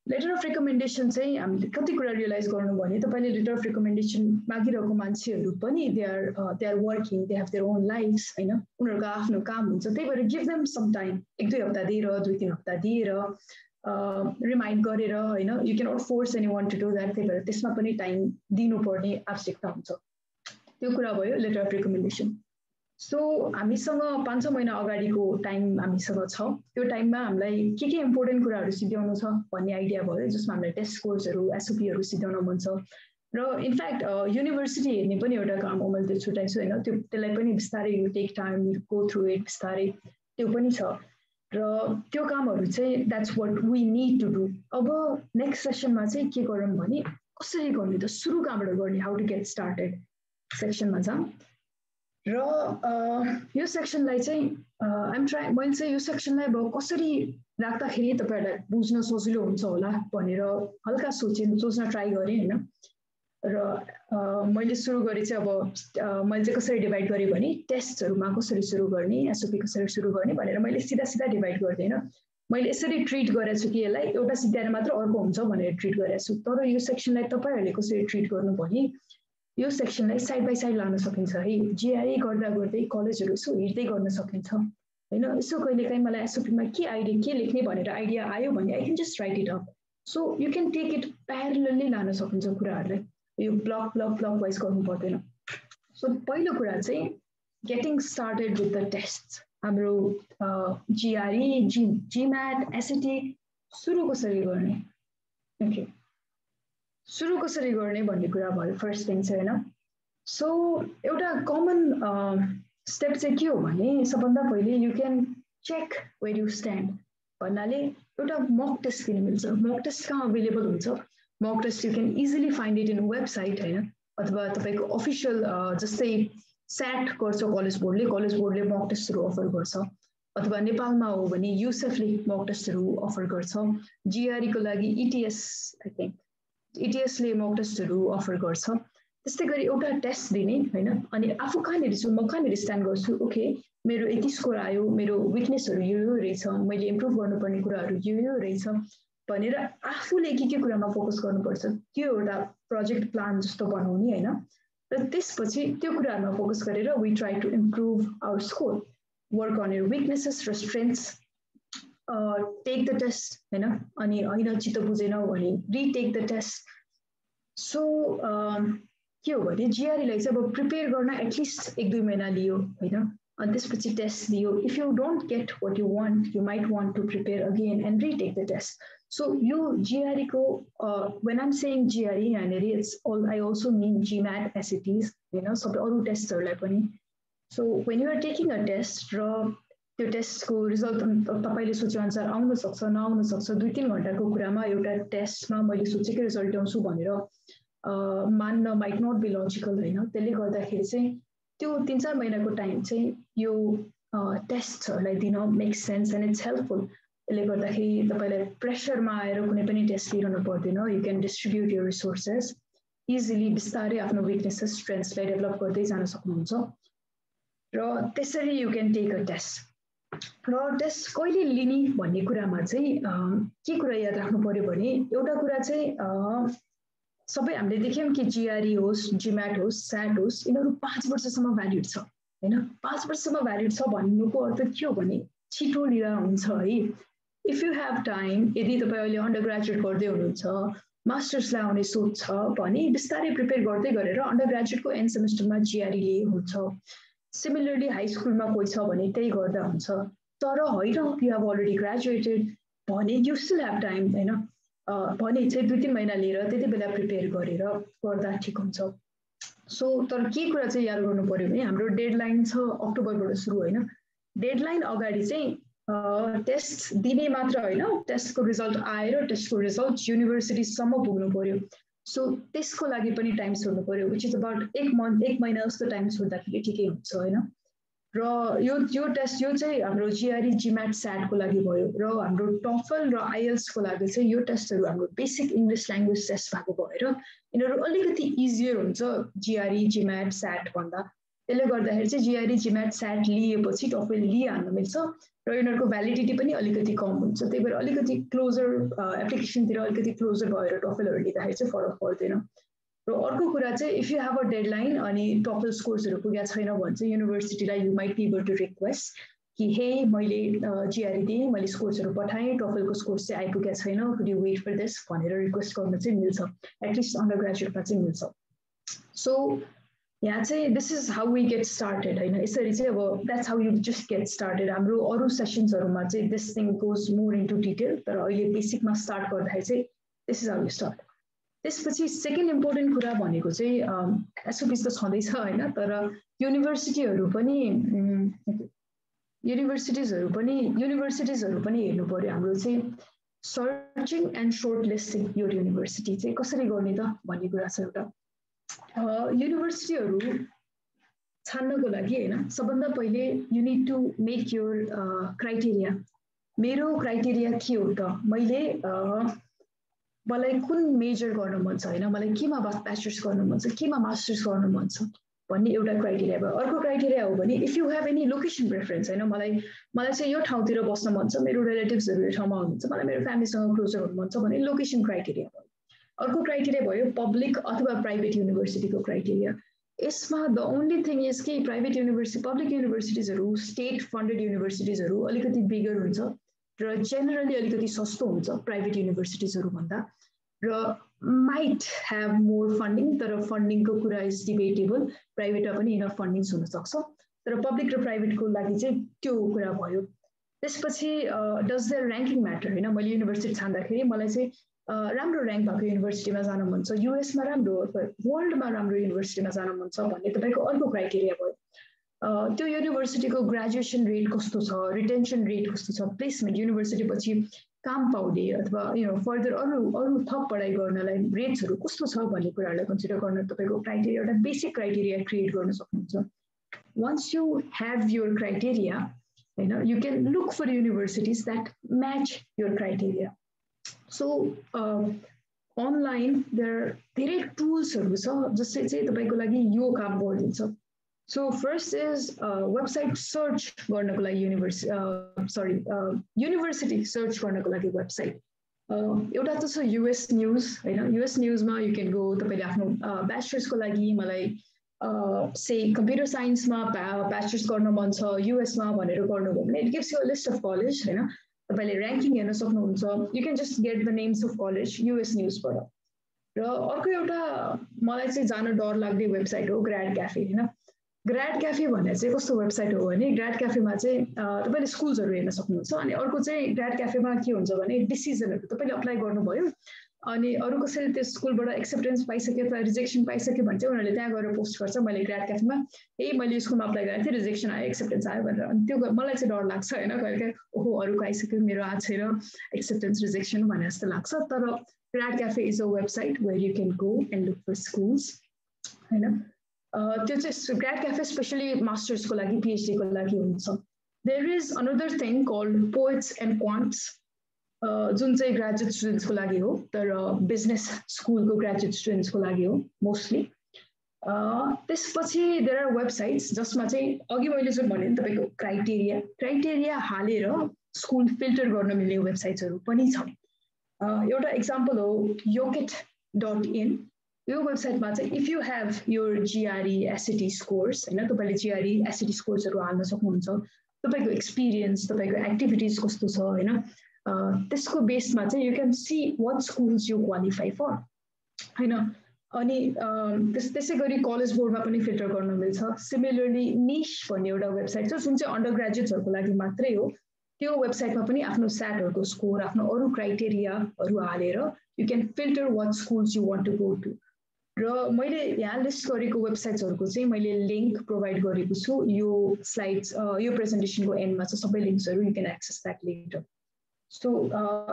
letter of recommendation चाहिँ हामीले कति कुरा रियलाइज गर्नु भने तपाईले लेटर अफ रिकमेन्डेसन मागिरहेको मान्छेहरू पनि they are working they have their own lives हैन उनीहरुको आफ्नो काम हुन्छ त्यही भएर गिभ देम सम टाइम 1-2 हप्ता दिएर 2-3 हप्ता दिएर रिमाइन्ड गरेर हैन you can not force anyone to do that त्यही भएर त्यसमा पनि टाइम दिनुपर्ने आवश्यकता हुन्छ त्यो कुरा भयो लेटर अफ रिकमेन्डेसन सो हामीसँग 5-6 महिना अगाडिको टाइम हामीसँग छ त्यो टाइममा हामीलाई के इम्पोर्टेन्ट कुराहरू सिध्याउनु छ भन्ने आइडिया भयो जसमा हामीलाई टेस्ट स्कोर्सहरू एसओपीहरू सिध्याउन मन छ र इनफ्याक्ट युनिभर्सिटी हेर्ने पनि एउटा काम हो मैले छुट्याइछु हैन त्यसलाई पनि बिस्तारै you take time you go through it बिस्तारै त्यो पनि छ र त्यो कामहरू चाहिँ that's what we need to do अब नेक्स्ट सेसनमा चाहिँ के गरौँ भने कसरी गर्ने त सुरु कहाँबाट गर्ने हाउ टु गेट स्टार्टेड सेक्सनमा जाम र यो सेक्सनलाई चाहिँ मैले चाहिँ यो सेक्सनलाई अब कसरी राख्दाखेरि तपाईहरुलाई बुझ्न सजिलो हुन्छ होला भनेर हल्का सोच्न ट्राई गरेँ हैन र मैले सुरु गरे चाहिँ अब मैले चाहिँ कसरी डिभाइड गरेँ भने टेस्टहरुमा कसरी सुरु गर्ने एसओपी कसरी सुरु गर्ने भनेर मैले सिधा डिभाइड गर्दैन मैले यसरी ट्रिट गरेछु कि यसलाई एउटा सिद्धाएर मात्र अर्को हुन्छ भनेर ट्रिट गरेछु तर यो सेक्सनलाई तपाईहरुले कसरी ट्रिट गर्नु भने यो सेक्सनलाई साइड बाइ साइड लान सकिन्छ है जीआरई गर्दा गर्दै कलेजहरु सो हिड्दै गर्न सकिन्छ हैन यसो कहिलेकाहीँ मलाई एसओपीमा के लेख्ने भनेर आइडिया आयो भने I can just write it up so you can take it parallelly लान सकिन्छ कुराहरुलाई यो ब्लक वाइज गर्नु पर्दैन सो पहिलो कुरा चाहिँ getting started with the test हाम्रो जीआरई जीम्याट एसएटी सुरु कसरी गर्ने ओके सुरु कसरी गर्ने भन्ने कुरा भयो फर्स्ट थिङ चाहिँ हैन सो एउटा कमन स्टेप चाहिँ के हो भने सबभन्दा पहिले you can check where you stand भन्नाले एउटा मक टेस्ट दिन मिल्छ मक टेस्ट कहाँ अवेलेबल हुन्छ mock test you can easily find it in website हैन अथवा तपाईको अफिसियल जस्तै स्याट गर्छ कलेज बोर्डले मक टेस्टहरु अफर गर्छ अथवा नेपालमा हो भने युसेफले मक टेस्टहरु अफर गर्छ जीआरई को लागि इटीएस आई थिंक इटीएसले मक टेस्टहरु अफर गर्छ त्यस्तै गरी एउटा टेस्ट दिने हैन अनि आफू कहाँनेरि छु म कहाँनेरि स्ट्यान्ड गर्छु ओके मेरो यति स्कोर आयो मेरो विकनेसहरु यो रहेछ मैले इम्प्रुभ गर्नुपर्ने कुराहरु यो रहेछ भनेर आफूले के कुरामा फोकस गर्नुपर्छ त्यो एउटा प्रोजेक्ट प्लान जस्तो बनाउने हैन र त्यसपछि त्यो कुराहरुमा फोकस गरेर we try to improve our score work on your weaknesses र स्ट्रेन्थ्स टेक द टेस्ट हैन अनि हैन चित्त बुझेन भने रिटेक द टेस्ट सो के हो भने जीआरईलाई चाहिँ अब प्रिपेयर गर्न एटलिस्ट 1-2 महिना लियो हैन अनि त्यसपछि टेस्ट दियो if you don't get what you want you might want to prepare again and retake the test so यो जीआरई को when I am saying GRE यहाँनेरि it's all I also mean GMAT SATs हैन सबै अरु टेस्टहरुलाई पनि so when you are taking a test र त्यो टेस्टको रिजल्ट तपाईले सोचे अनुसार आउन सक्छ नआउन सक्छ 2-3 घण्टाको कुरामा एउटा टेस्टमा मैले सोचेकै रिजल्ट ल्याउँछु भनेर मान्न माइट नट बी लजिकल हैन त्यसले गर्दाखेरि चाहिँ त्यो 3-4 महिनाको टाइम चाहिँ यो टेस्टहरुलाई दिन make sense and it's helpful त्यसले गर्दाखेरि तपाईलाई प्रेसरमा आएर कुनै पनि टेस्ट लिइरहनु पर्दैन you can distribute your resources easily बिस्तारै आफ्नो विकनेसेस स्ट्रेन्थ्सलाई डेभलप गर्दै जान सक्नुहुन्छ र त्यसरी you can take a test र टेस्ट कहिले लिने भन्ने कुरामा चाहिँ के कुरा याद राख्नु पर्यो भने एउटा कुरा चाहिँ सबै हामीले देख्यौं कि जीआरई होस् जीम्याट होस् स्याट होस् यिनीहरू 5 वर्षसम्म भ्यालिड छ हैन 5 वर्षसम्म भ्यालिड छ भन्नुको अर्थ के हो भने छिटो लिएर हुन्छ है इफ यु हेभ टाइम यदि तपाईं अहिले अन्डरग्रेजुएट गर्दै हुनुहुन्छ मास्टर्सलाई आउने सोच छ भने बिस्तारै प्रिपेयर गर्दै गरेर अन्डरग्रेजुएटको एन्ड सेमेस्टरमा जीआरई लिए हुन्छ सिमिलरली हाई स्कुलमा कोही छ भने त्यही गर्दा हुन्छ तर हैन यु हेभ अलरेडी ग्रेजुएटेड भने यु स्टिल हेभ टाइम हैन भने चाहिँ 2-3 महिना लिएर त्यति बेला प्रिपेयर गरेर गर्दा ठिक हुन्छ सो तर के कुरा चाहिँ याद गर्नु पर्यो भने हाम्रो डेडलाइन छ अक्टोबरबाट सुरु हैन डेडलाइन अगाडि चाहिँ टेस्ट दिने मात्र हैन टेस्टको रिजल्ट आएर टेस्टको रिजल्ट युनिभर्सिटी सम्म पुग्नु पर्यो सो त्यसको लागि पनि टाइम छोड्नु पर्यो व्हिच इज अबाउट 1 महिना जस्तो टाइम छोड्दाखेरि ठिकै हुन्छ हैन र यो टेस्ट यो चाहिँ हाम्रो GRE GMAT SAT को लागि भयो र हाम्रो TOEFL र IELTS को लागि चाहिँ यो टेस्टहरु हाम्रो बेसिक इंग्लिश ल्याङ्ग्वेज टेस्ट भएको भएर यिनीहरु अलिकति इजियर हुन्छ GRE GMAT SAT भन्दा त्यसले गर्दाखेरि चाहिँ GRE GMAT SAT लिएपछि TOEFL लिइहाल्न मिल्छ र यिनीहरुको भ्यालिडिटी पनि अलिकति कम हुन्छ त्यही भएर अलिकति क्लोजर एप्लिकेसन तिर अलिकति क्लोजर भएर TOEFL हरु लिँदाखेरि चाहिँ फरक पर्दैन र अर्को कुरा चाहिँ if you have a deadline अनि TOEFL स्कोर्सहरु पुगेको छैन भने चाहिँ युनिभर्सिटीलाई you might be able to request कि हे मैले GRE दिएँ मैले स्कोर्सहरु पठाएँ TOEFL को स्कोर्स चाहिँ आइपुगेको छैन could you wait for this भनेर रिक्वेस्ट गर्न चाहिँ मिल्छ एटलिस्ट अन्डरग्रेजुएटमा चाहिँ मिल्छ सो यहाँ चाहिँ this is how we get started हैन यसरी चाहिँ अब that's how you just get started हाम्रो अरु सेसन्सहरुमा चाहिँ this thing goes more into detail तर अहिले बेसिकमा स्टार्ट गर्दाखेरि चाहिँ this is how you start त्यसपछि सेकेन्ड इम्पोर्टेन्ट कुरा भनेको चाहिँ SOPs त छँदैछ हैन तर युनिभर्सिटिजहरु पनि हेर्नु पर्यो हाम्रो चाहिँ सर्चिङ एन्ड शोर्ट लिस्टिङ यो युनिभर्सिटी चाहिँ कसरी गर्ने त भन्ने कुरा छ एउटा युनिभर्सिटीहरु छान्नको लागि हैन सबभन्दा पहिले you need to make your criteria मेरो क्राइटेरिया के हो त मैले मलाई कुन मेजर गर्न मन छ हैन मलाई केमा ब्याचलर्स गर्न मन छ केमा मास्टर्स गर्न मन छ भन्ने एउटा क्राइटेरिया भयो अर्को क्राइटेरिया हो भने if you have any location preference हैन मलाई चाहिँ यो ठाउँतिर बस्न मन छ मेरो रिलेटिभ्सहरु यो ठाउँमा हुनुहुन्छ मलाई मेरो फ्यामिलीसँग क्लोजर हुन मन छ भने लोकेसन क्राइटेरिया भयो अर्को क्राइटेरिया भयो पब्लिक अथवा प्राइभेट युनिभर्सिटीको क्राइटेरिया यसमा द ओन्ली थिङ इज कि प्राइभेट युनिभर्सिटी पब्लिक युनिभर्सिटिजहरु स्टेट फन्डेड युनिभर्सिटिजहरु अलिकति बिगर हुन्छ र जेनरली अलिकति सस्तो हुन्छ प्राइभेट युनिभर्सिटिजहरु भन्दा र माइट ह्याभ मोर फन्डिङ तर फन्डिङको कुरा इज डिबेटेबल प्राइभेटमा पनि इनफ फन्डिङ्स हुन सक्छ तर पब्लिक र प्राइभेटको लागि चाहिँ त्यो कुरा भयो त्यसपछि डज देयर र्याङ्किङ म्याटर हैन मैले युनिभर्सिटी छान्दाखेरि मलाई चाहिँ राम्रो र्याङ्क भएको युनिभर्सिटीमा जान मन छ युएसमा राम्रो वर्ल्डमा राम्रो युनिभर्सिटीमा जान मन छ भन्ने तपाईको अर्को क्राइटेरिया भयो त्यो युनिभर्सिटीको ग्रेजुएसन रेट कस्तो छ रिटेन्सन रेट कस्तो छ प्लेसमेन्ट युनिभर्सिटी पछि काम पाउने अथवा फर्दर अरु थप पढाइ गर्नलाई रेट्सहरु कस्तो छ भन्ने कुराहरुलाई कन्सिडर गर्न तपाईको क्राइटेरिया एउटा बेसिक क्राइटेरिया क्रिएट गर्न सक्नुहुन्छ once you have your criteria हैन you can look for universities that match your criteria so online धेरै टुल्सहरु छ जसले चाहिँ तपाईको लागि यो काम गरिदिन्छ So first is website search गर्नको लागि university search गर्नको लागि website एउटा त छ US News हैन US News मा you can go तपाईले आफ्नो bachelor's को लागि मलाई say computer science मा bachelor's गर्न मन छ US मा भनेर गर्नुभयो भने it gives you a list of college हैन तपाईले र्याङ्किङ हेर्न सक्नुहुन्छ you can just get the names of college US News बाट र अर्को एउटा मलाई चाहिँ जान डर लाग्ने वेबसाइट हो ग्राड क्याफे हैन ग्राड क्याफे भन्ने चाहिँ कस्तो वेबसाइट हो भने ग्राड क्याफेमा चाहिँ तपाईले स्कुल्सहरु हेर्न सक्नुहुन्छ अनि अर्को चाहिँ ग्राड क्याफेमा के हुन्छ भने डिसिजनहरु तपाईले अप्लाई गर्नुभयो अनि अरु कसैले त्यो स्कुलबाट एक्सेप्टेन्स पाइसक्यो अथवा रिजेक्सन पाइसक्यो भने चाहिँ उनीहरुले त्यहाँ गएर पोस्ट गर्छ मैले ग्राड क्याफेमा मैले स्कुलमा अप्लाई गरेको थिएँ रिजेक्सन आयो एक्सेप्टेन्स आयो भनेर अनि त्यो मलाई चाहिँ डर लाग्छ हैन कहिले ओहो अरुको आइसक्यो मेरो आएको छैन एक्सेप्टेन्स रिजेक्सन भने जस्तो लाग्छ तर grad cafe is a website where you can go and look for schools हैन त्यो चाहिँ ग्राड क्याफे स्पेशली मास्टर्स को लागि PhD को लागि हुन्छ there is another thing called poets and quants जुन चाहिँ ग्रेजुएट स्टुडेन्ट्स को लागि हो तर बिजनेस स्कुल को ग्रेजुएट स्टुडेन्ट्स को लागि हो मोस्टली त्यसपछि देयर आर वेबसाइट्स जसमा चाहिँ अघि मैले जुन भने तपाईको क्राइटेरिया हालेर स्कुल फिल्टर गर्न मिल्ने वेबसाइट्सहरु पनि छ एउटा एक्जाम्पल हो yoket.in यो वेबसाइटमा चाहिँ if you have your GRE SAT scores हैन तपाईले GRE SAT स्कोर्सहरु हाल्न सक्नुहुन्छ तपाईको एक्सपीरियन्स तपाईको एक्टिभिटीज कस्तो छ हैन त्यसको बेसमा चाहिँ you can see what schools you qualify for हैन अनि त्यसै गरी कलेज बोर्डमा पनि फिल्टर गर्न मिल्छ सिमिलरली निश भन्ने एउटा वेबसाइट छ जुन चाहिँ अन्डर ग्रेजुएट्सहरुको लागि मात्रै हो त्यो वेबसाइटमा पनि आफ्नो स्याटहरुको स्कोर आफ्नो अरु क्राइटेरियाहरु हालेर you can filter what schools you want to go to र मैले यहाँ लिस्ट गरेको वेबसाइट्सहरुको चाहिँ मैले लिंक प्रोवाइड गरेको छु यो स्लाइड्स यो प्रेजेन्टेसनको एन्डमा छ सबै लिंक्सहरु you can access that later So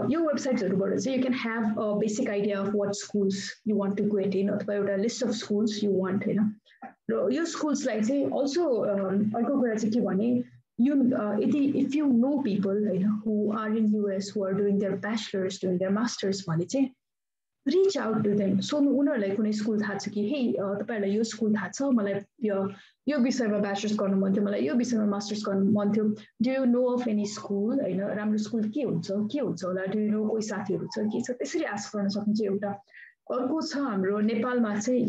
your websites so you can have a basic idea of what schools you want to go in, or a list of schools you want. Your schools like say also if you know people who are in US who are doing their bachelor's, doing their master's, reach out to them. So उनीहरूलाई कुनै school थाहा छ कि हे तपाईहरुलाई यो school थाहा छ, मलाई यो विषयमा ब्याचलर्स गर्नु मन थियो, मलाई यो विषयमा मास्टर्स गर्नु मन थियो, do you know of any school हैन, राम्रो स्कुल के हुन्छ होला, डु यु नो कोही साथीहरु छ के छ, त्यसरी आस्क गर्न सकिन्छ एउटा। अर्को छ हाम्रो नेपालमा चाहिँ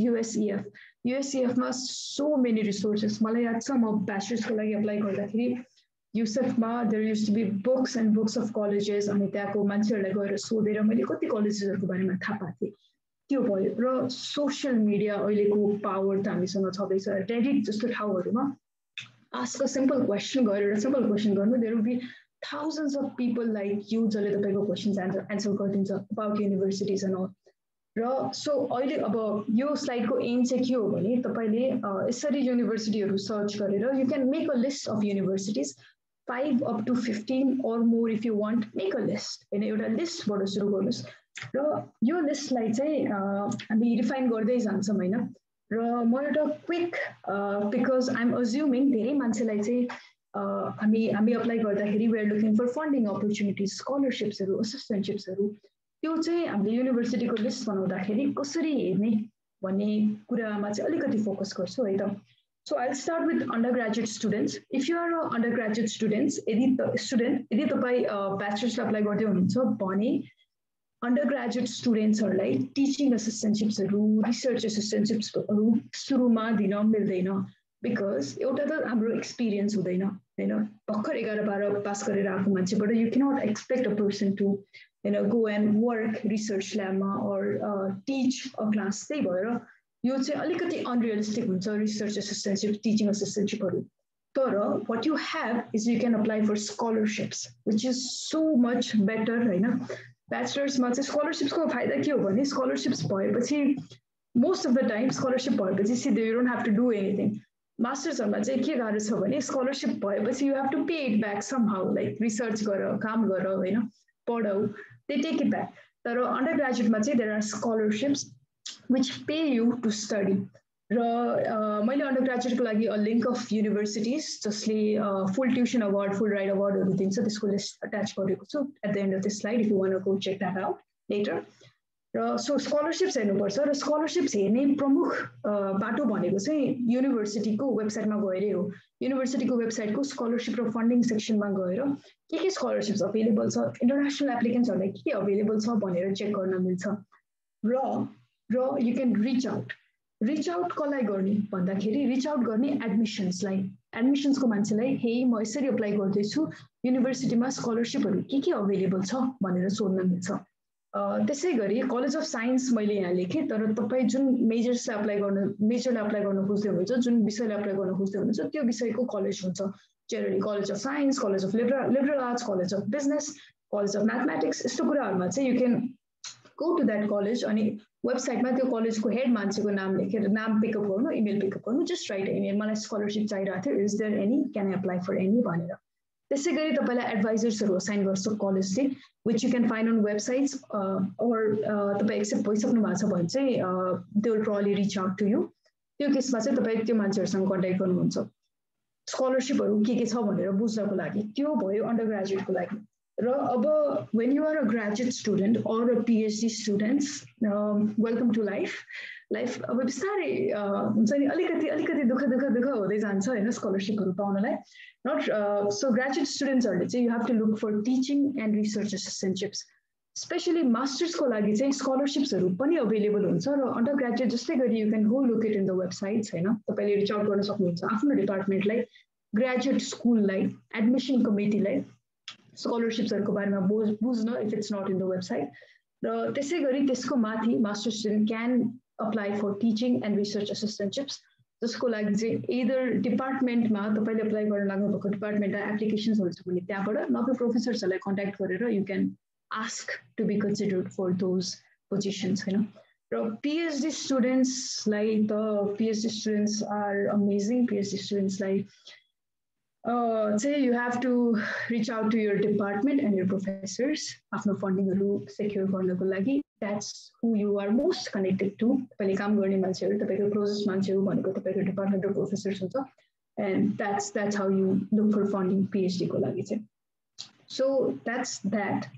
USAAF मा सो मेनी रिसोर्सेस। मलाई याद छ म ब्याचलर्सको लागि अप्लाई गर्दाखेरि युसेफमा there use to be books and books of colleges, अनि त्यहाँको मान्छेहरूलाई गएर सोधेर मैले कति कलेजेसहरूको बारेमा थाहा पाएँ। त्यो भयो। र सोसियल मिडिया अहिलेको पावर त हामीसँग छँदैछ। रेडिट जस्तो ठाउँहरूमा आस्क अ सिम्पल क्वेसन गर्नु, there will be thousands of people like you जसले तपाईको क्वेशन्स एन्सर गरिदिन्छ अबाउट युनिभर्सिटिज एन्ड अल। र सो अहिले अब यो स्लाइडको एम चाहिँ के हो भने तपाईले यसरी युनिभर्सिटीहरू सर्च गरेर you can make a list of universities 5 up to 15 or more if you want, make a list हैन, एउटा लिस्टबाट सुरु गर्नुस्। र यो लिस्टलाई चाहिँ हामी रिफाइन गर्दै जान्छौँ हैन। र म एउटा quick because I am assuming धेरै मान्छेलाई चाहिँ हामी अप्लाई गर्दाखेरि we are looking for funding opportunities, स्कलरशिप्सहरू, असिस्टेन्टशिप्सहरू, त्यो चाहिँ हामीले युनिभर्सिटीको लिस्ट बनाउँदाखेरि कसरी हेर्ने भन्ने कुरामा चाहिँ अलिकति फोकस गर्छौँ है त। So I'll start with undergraduate students. If you are an undergraduate student, यदि तपाईं bachelor's apply गर्दै हुनुहुन्छ भने undergraduate studentsहरूलाई teaching assistantships-हरु, research assistantships-हरु सुरुमा दिन मिल्दैन, because एउटा त हाम्रो एक्सपिरियन्स हुँदैन हैन। भर्खर 11-12 पास गरेर आएको मान्छेबाट you cannot expect a person to go and work research lab-मा or teach a class। त्यही भएर यो चाहिँ अलिकति अनरियलिस्टिक हुन्छ रिसर्च असिस्टेन्टशिप, टिचिङ असिस्टेन्टशिपहरु। तर what you have is you can apply for scholarships, which is so much better हैन। ब्याचलर्समा चाहिँ स्कलरशिप्सको फाइदा के हो भने स्कलरशिप्स भएपछि most of the time scholarship भएपछि सिधै you don't have to do anything. मास्टर्सहरुमा चाहिँ के गाह्रो छ भने स्कलरशिप भएपछि you have to pay it back somehow, like research गर, काम गर हैन, पढाउ, दे टेक इट ब्याक। तर अन्डरग्रेजुएटमा चाहिँ there are scholarships which pay you to study। र मैले अन्डरग्रेजुएटको लागि a link of universities जसले full tuition award, full ride awardहरु दिन्छ, त्यसको लिस्ट अट्याच गरेको छु at the end of this slide if you want to go check that out later। र so स्कलरशिप्स हेर्नुपर्छ। र स्कलरशिप्स हेर्ने प्रमुख बाटो भनेको चाहिँ युनिभर्सिटीको वेबसाइटमा गएरै हो। युनिभर्सिटीको वेबसाइटको स्कलरशिप र फन्डिङ सेक्सनमा गएर के स्कलरशिप्स अवेलेबल छ, इन्टरनेशनल एप्लिकेन्ट्सहरुलाई के अवेलेबल छ भनेर चेक गर्न मिल्छ। र you can reach out कसलाई गर्ने भन्दाखेरि रिच आउट गर्ने एडमिशन्सको मान्छेलाई, हे म यसरी अप्लाई गर्दैछु युनिभर्सिटीमा स्कलरशिपहरु के अवेलेबल छ भनेर सोध्न मिल्छ। त्यसै गरी कलेज अफ साइन्स मैले यहाँ लेखेँ, तर तपाई जुन मेजरलाई अप्लाई गर्न खोज्दै हुनुहुन्छ, जुन विषयलाई अप्लाई गर्न खोज्दै हुनुहुन्छ त्यो विषयको कलेज हुन्छ। Generally college of science, college of liberal arts, college of business, college of mathematics, यस्तो कुराहरुमा चाहिँ you can go to that college अनि वेबसाइटमा त्यो कलेजको हेड मान्छेको नाम लेखेर नाम पिकअप गर्नु, इमेल पिकअप गर्नु, जस्ट राइट इमेल, मलाई स्कलरशिप चाहिरहेको थियो, is there any, can I apply for any भनेर। त्यसै गरी तपाईलाई एडभाइजर्सहरु असाइन गर्छ कलेजले, which you can find on websites or तपाई एक्सेप्ट भइसक्नु भएको छ भने चाहिँ they will probably reach out to you। त्यो केसमा चाहिँ तपाई त्यो मान्छेहरुसँग कन्ट्याक्ट गर्नुहुन्छ स्कलरशिपहरु के छ भनेर बुझ्नको लागि। त्यो भयो अन्डरग्रेजुएटको लागि। र अब when you are a graduate student or a PhD student, welcome to life अब बिस्तारै हुन्छ नि अलिकति दुःख हुँदै जान्छ हैन स्कलरशिपहरु पाउनलाई। नट सो ग्रेजुएट स्टुडेन्ट्सहरुले चाहिँ you have to look for teaching and research assistantships, specially मास्टर्सको लागि चाहिँ स्कलरशिप्सहरु पनि अवेलेबल हुन्छ। र अन्डरग्रेजुएट जस्तै गरी you can go look it in the websites हैन, तपाईले रिच आउट गर्न सक्नुहुन्छ आफ्नो डिपार्टमेन्टलाई, ग्रेजुएट स्कुललाई, एडमिसन कमिटीलाई स्कलरशिप्सहरुको बारेमा बुझ्न if it's not in the website. र त्यसै गरी त्यसको माथि master student can apply for teaching and research assistantships, जसको लागि चाहिँ इदर डिपार्टमेन्टमा तपाईले अप्लाई गर्न लाग्नु भएको डिपार्टमेन्टमा एप्लिकेसन्सहरु छ भने त्यहाँबाट, नभए प्रोफेसर्सहरुलाई कन्ट्याक्ट गरेर you can ask to be considered for those positions हैन। र PhD स्टुडेन्ट्सलाई त PhD students are amazing. PhD स्टुडेन्ट्सलाई You have to reach out to your department and your professors. After funding secure गर्नको लागि, that's who you are most connected to. तपाईले काम गर्ने मान्छेहरु, तपाईको closest मान्छेहरु भनेको तपाईको department or professors हुन्छ, and that's how you look for funding PhD को लागि चाहिँ. So that's that.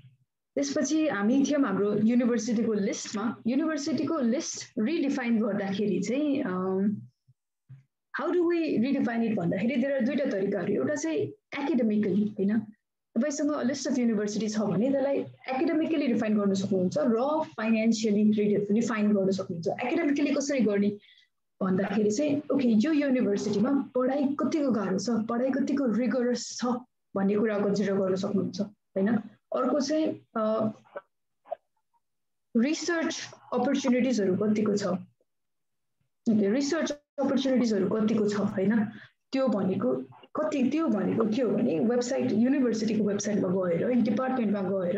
त्यसपछि हामी थियौं हाम्रो युनिभर्सिटीको लिस्टमा. युनिभर्सिटीको लिस्ट रिडिफाइन गर्दाखेरि चाहिँ how do we redefine it भन्दाखेरि there are दुईटा तरिकाहरु. एउटा चाहिँ academically हैन, तपाईसँग a list of universities छ भने त्यसलाई academically define गर्न सक्नुहुन्छ र financially redefine गर्न सक्नुहुन्छ. Academically कसरी गर्ने भन्दाखेरि चाहिँ ओके यो युनिभर्सिटीमा पढाइ कतिको गाह्रो छ, पढाइ कतिको रिगरस छ भन्ने कुरा कन्सिडर गर्न सक्नुहुन्छ हैन. अर्को चाहिँ रिसर्च अपर्चुनिटिजहरु कतिको छ, रिसर्च अपर्चुनिटिजहरु कतिको छ हैन. त्यो भनेको के हो भने वेबसाइट, युनिभर्सिटीको वेबसाइटमा गएर डिपार्टमेन्टमा गएर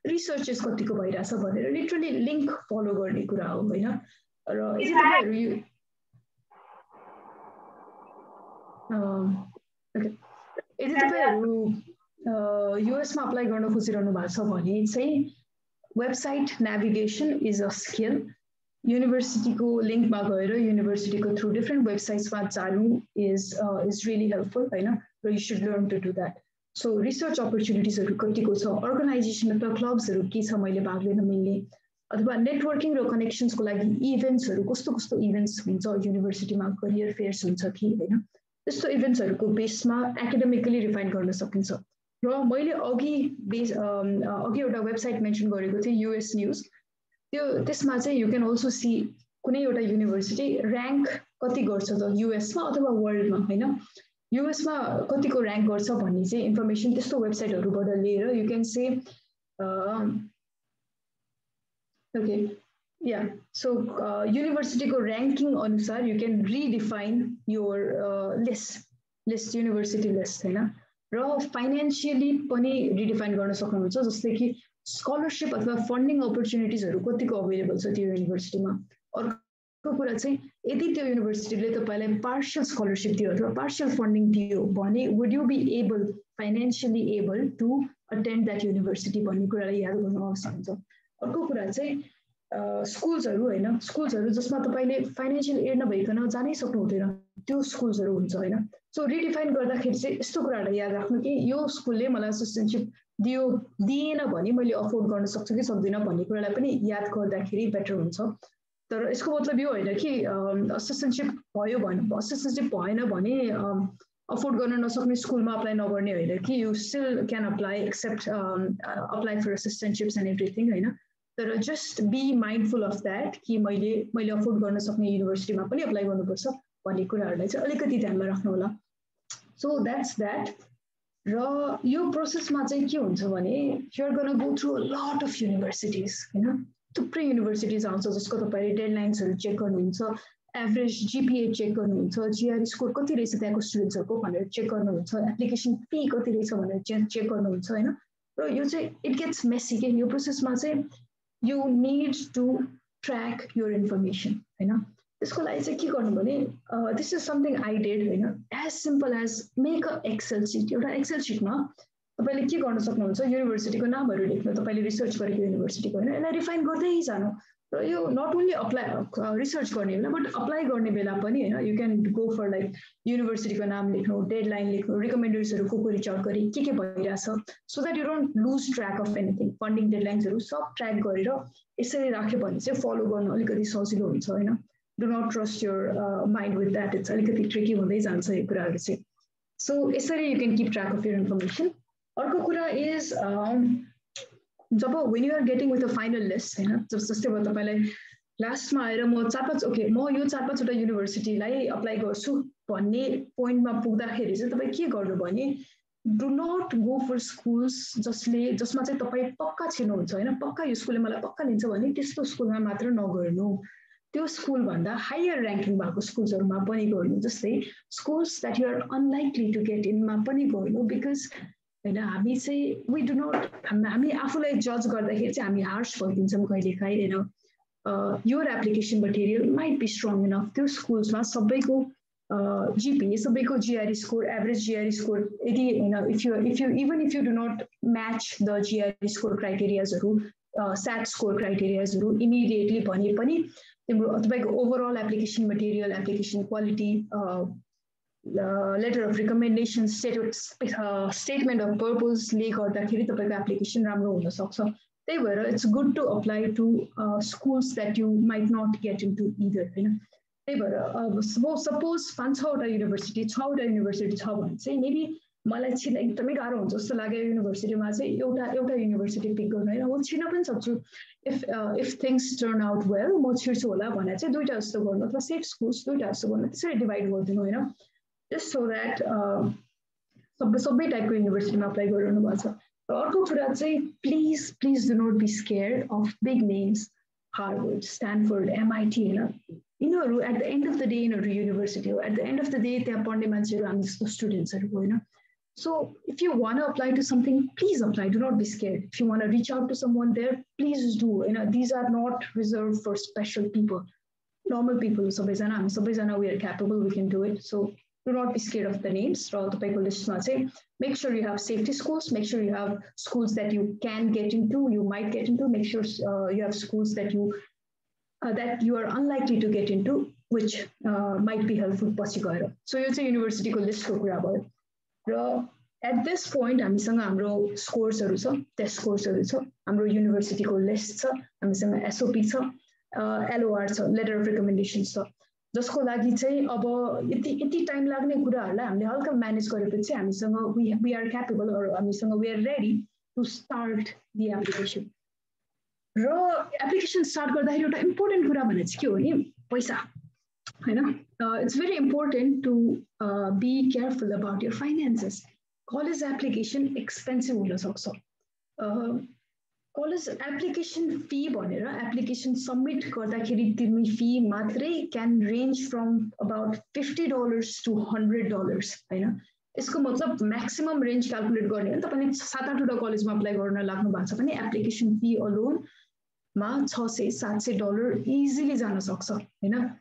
रिसर्चेस कतिको भइराछ भनेर लिटरली लिंक फलो गर्ने कुरा हो हैन. र यदि तपाईहरु यदि तपाईहरु युएसमा अप्लाई गर्न खोजिरहनु भएको छ भने चाहिँ website navigation is a skill. युनिभर्सिटीको लिंकमा गएर युनिभर्सिटीको थ्रु डिफरेंट वेबसाइट्समा जानु is really helpful हैन. र you should learn to do that. So research अपर्चुनिटिजहरु कतिको छ, अर्गनाइजेसन अथवा क्लब्सहरु के छ मैले भाग लिन मिल्ने, अथवा नेटवर्किङ र कनेक्सन्सको लागि इभेन्ट्सहरु कस्तो इभेन्ट्स हुन्छ युनिभर्सिटीमा, करियर फेयर्स हुन्छ कि हैन, त्यस्तो इभेन्ट्सहरुको बेसमा एकाडेमिकली रिफाइन गर्न सकिन्छ. र मैले अघि एउटा वेबसाइट मेन्सन गरेको थिएँ युएस न्यूज. त्यसमा चाहिँ यु क्यान अल्सो सी कुनै एउटा युनिभर्सिटी र्याङ्क कति गर्छ त युएसमा अथवा वर्ल्डमा हैन. युएसमा कतिको र्याङ्क गर्छ भन्ने चाहिँ इन्फर्मेसन त्यस्तो वेबसाइटहरुबाट लिएर यु क्यान से ओके या सो युनिभर्सिटीको र्याङ्किङ अनुसार you can redefine your list university list हैन. र फाइनान्शियली पनि रिडिफाइन गर्न सक्नुहुन्छ, जस्तै कि स्कलरशिप अथवा फन्डिङ अपर्चुनिटिजहरु कतिको अवेलेबल छ त्यो युनिभर्सिटीमा. अर्को कुरा चाहिँ यदि त्यो युनिभर्सिटीले तपाईलाई पार्शियल स्कलरशिप दियो अथवा पार्शियल फन्डिङ दियो भने would you be able, financially able to attend that university भन्ने कुरालाई याद गर्नु आवश्यक हुन्छ. अर्को कुरा चाहिँ स्कुल्सहरु हैन, स्कुल्सहरु जसमा तपाईले फाइनान्शियल एड नभइकन जानै सक्नु हुँदैन त्यो स्कुल्सहरु हुन्छ हैन. सो रिडिफाइन गर्दाखेरि चाहिँ यस्तो कुराहरुलाई याद राख्नु कि यो स्कुलले मलाई असिस्टेन्टशिप दिएन भने मैले अफोर्ड गर्न सक्छु कि सक्दिन भन्ने कुरालाई पनि याद गर्दाखेरि बेटर हुन्छ. तर यसको मतलब यो होइन कि असिस्टेन्टशिप भएन भने अफोर्ड गर्न नसक्ने स्कुलमा अप्लाई नगर्ने होइन कि you still can apply except apply for assistantships and everything हैन. तर just be mindful of that कि मैले अफोर्ड गर्न सक्ने युनिभर्सिटीमा पनि अप्लाई गर्नुपर्छ भन्ने कुराहरूलाई चाहिँ अलिकति ध्यानमा राख्नु होला. So that's that. र यो प्रोसेसमा चाहिँ के हुन्छ भने you are gonna go through a lot of universities हैन. थुप्रै युनिभर्सिटिज आउँछ जसको तपाईले डेडलाइन्सहरु चेक गर्नुहुन्छ, एभरेज जीपीए चेक गर्नुहुन्छ, जीआर स्कोर कति रहेछ त्यहाँको स्टुडेन्ट्सहरुको भनेर चेक गर्नुहुन्छ, एप्लिकेसन फी कति रहेछ भनेर चेक गर्नुहुन्छ हैन. र यो चाहिँ इट गेट्स मेसी के. यो प्रोसेसमा चाहिँ you need to track your information हैन. त्यसको लागि चाहिँ के गर्नु भने this is something I did हैन. As simple as make a excel sheet. एउटा एक्सेल सिटमा तपाईले के गर्न सक्नुहुन्छ, युनिभर्सिटीको नामहरु लेख्नु, तपाईले रिसर्च गरेको युनिभर्सिटीको हैन, यसलाई रिफाइन गर्दै जानु. र यो नट ओन्ली अप्लाई रिसर्च गर्ने बेला बट अप्लाई गर्ने बेला पनि हैन. You can go for like युनिभर्सिटीको नाम लेख्नु, डेडलाइन लेख्नु, रिकमेन्डर्सहरु को रिच आउट गरी के भइराछ, so that you don't lose track of anything. Funding डेडलाइन्सहरु सब ट्र्याक गरेर यसरी राख्यो भने चाहिँ फलो गर्न अलिकति सजिलो हुन्छ हैन. Do not trust your mind with that. It's a little bit tricky हुँदै जान्छ यो कुराहरु चाहिँ. So यसरी you can keep track of your information. अर्को कुरा is job when you are getting with a final list हैन, जस्तै अब तपाईलाई लास्टमा आएर म 4-5 वटा युनिभर्सिटीलाई अप्लाई गर्छु भन्ने पोइन्टमा पुग्दाखेरि चाहिँ तपाई के गर्नु भने do not go for schools जसमा चाहिँ तपाई पक्का छिर्नुहुन्छ हैन. पक्का यो स्कुलले मलाई पक्का लिन्छ भने त्यस्तो स्कुलमा मात्र नगर्नु. त्यो स्कुल भन्दा हायर र्याङ्किङ भएको स्कुल्सहरुमा पनि गर्नु. जस्तै schools that you are unlikely to get in मा पनि गर्नु. बिकज हैन हामी चाहिँ वी डु नट, हामी आफूलाई जज गर्दाखेरि चाहिँ हामी हार्श भइदिन्छौँ कहिलेकाहीँ हैन. Your application material might be strong enough. त्यो स्कुल्समा सबैको GPA सबैको GRE score, average GRE score, if you do not match the GRE score criteria, SAT score criteria, immediately भने पनि तपाईँको overall application material, application quality, letter of recommendation, statement of purpose ले गर्दाखेरि तपाईँको application राम्रो हुन सक्छ. त्यही भएर it's good to apply to schools that you might not get into either, हैन. त्यही भएर suppose 5-6वटा युनिभर्सिटी 6वटा युनिभर्सिटी छ भने चाहिँ मेबी मलाई छिन एकदमै गाह्रो हुन्छ जस्तो लाग्यो युनिभर्सिटीमा चाहिँ एउटा युनिभर्सिटी पिक गर्नु हैन. म छिन पनि सक्छु if things turn out well म छिर्छु होला भने चाहिँ दुईटा जस्तो गर्नु अथवा सेफ स्कुल्स दुईटा जस्तो गर्नु त्यसरी डिभाइड गरिदिनु हैन. just so that सबै टाइपको युनिभर्सिटीमा अप्लाई गरिरहनु भएको छ. र अर्को कुरा चाहिँ please do not be scared of big names, Harvard, Stanford, MIT हैन. यिनीहरू at the end of the day यिनीहरू युनिभर्सिटी हो. At the end of the day त्यहाँ पढ्ने मान्छेहरू हामी जस्तो स्टुडेन्ट्सहरू हो हैन. So if you want to apply to something, please apply. Do not be scared. If you want to reach out to someone there, please do. These are not reserved for special people. Normal people, we are capable, we can do it. So do not be scared of the names. Make sure you have safety schools. Make sure you have schools that you can get into, you might get into. Make sure you have schools that you are unlikely to get into, which might be helpful. So it's a university list. At this point, हामीसँग हाम्रो स्कोर्सहरु छ, test स्कोर्सहरु छ, हाम्रो युनिभर्सिटीको list छ, हामीसँग SOP छ, LOR छ, letter of recommendation छ, जसको लागि चाहिँ अब यति टाइम लाग्ने कुराहरुलाई हामीले हल्का म्यानेज गरेपछि हामीसँग we are capable or हामीसँग we are ready to start the application. र एप्लिकेसन स्टार्ट गर्दाखेरि एउटा इम्पोर्टेन्ट कुरा भने चाहिँ के हो नि पैसा हैन. It's very important to be careful about your finances. College application expensive हुन सक्छ. College application fee भनेर application submit गर्दाखेरि तिर्ने fee मात्रै can range from about $50 to $100 हैन. यसको मतलब maximum range calculate गर्ने हो नि तपाईले 7-8 कलेजमा अप्लाई गर्न लाग्नु भएको छ भने application fee alone मा $600-700 easily जान सक्छ हैन.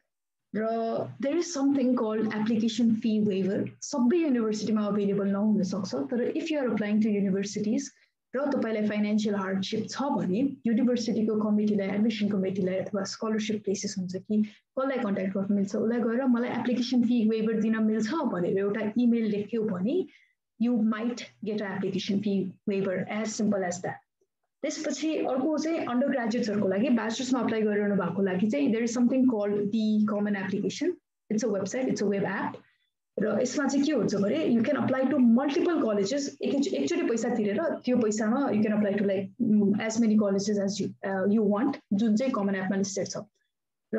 There is something called application fee waiver. सबै युनिभर्सिटीमा अवेलेबल नहुन सक्छ. तर if you are applying to universities र तपाईलाई फाइनान्शियल हार्डशिप छ भने युनिभर्सिटीको कमिटीलाई, एडमिसन कमिटीलाई अथवा स्कलरशिप प्लेसेस हुन्छ कि कसलाई कन्ट्याक्ट गर्न मिल्छ उलाई गएर मलाई एप्लिकेसन फी वेभर दिन मिल्छ भनेर एउटा इमेल लेख्यो भने you might get an application fee waiver, as simple as that. त्यसपछि अर्को चाहिँ अन्डरग्रेजुएट्सहरुको लागि ब्याचलर्समा अप्लाई गरिरहनु भएको लागि चाहिँ there is something called the common application. It's a website, it's a web app. र यसमा चाहिँ के हुन्छ भने you can apply to multiple colleges. एकचोटी पैसा तिरेर त्यो पैसामा you can apply to like as many colleges as you want, जुन चाहिँ common app मा लिस्टेड छ. र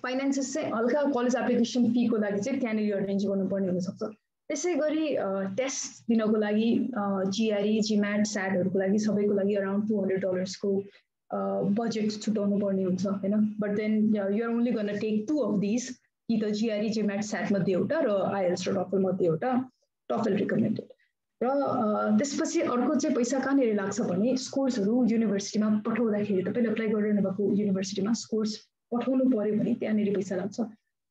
फाइनान्सेस चाहिँ हल्का कलेज एप्लिकेसन फी को लागि चाहिँ त्यहाँनिर अरेन्ज गर्नुपर्ने हुन सक्छ. त्यसै गरी टेस्ट दिनको लागि GRE, GMAT, SAT हरुको लागि सबैको लागि अराउन्ड $200 को बजेट छुटाउनु पर्ने हुन्छ हैन. But then you are only going to take 2 of these, कि त GRE, GMAT, SAT मध्ये एउटा र IELTS र TOEFL मध्ये एउटा, TOEFL recommended. र त्यसपछि अर्को चाहिँ पैसा कहाँनिर लाग्छ भने स्कोर्सहरु युनिभर्सिटीमा पठाउँदाखेरि तपाईले अप्लाई गरिरहनु भएको युनिभर्सिटीमा स्कोर्स पठाउनु पर्यो भने त्यहाँनिर पैसा लाग्छ,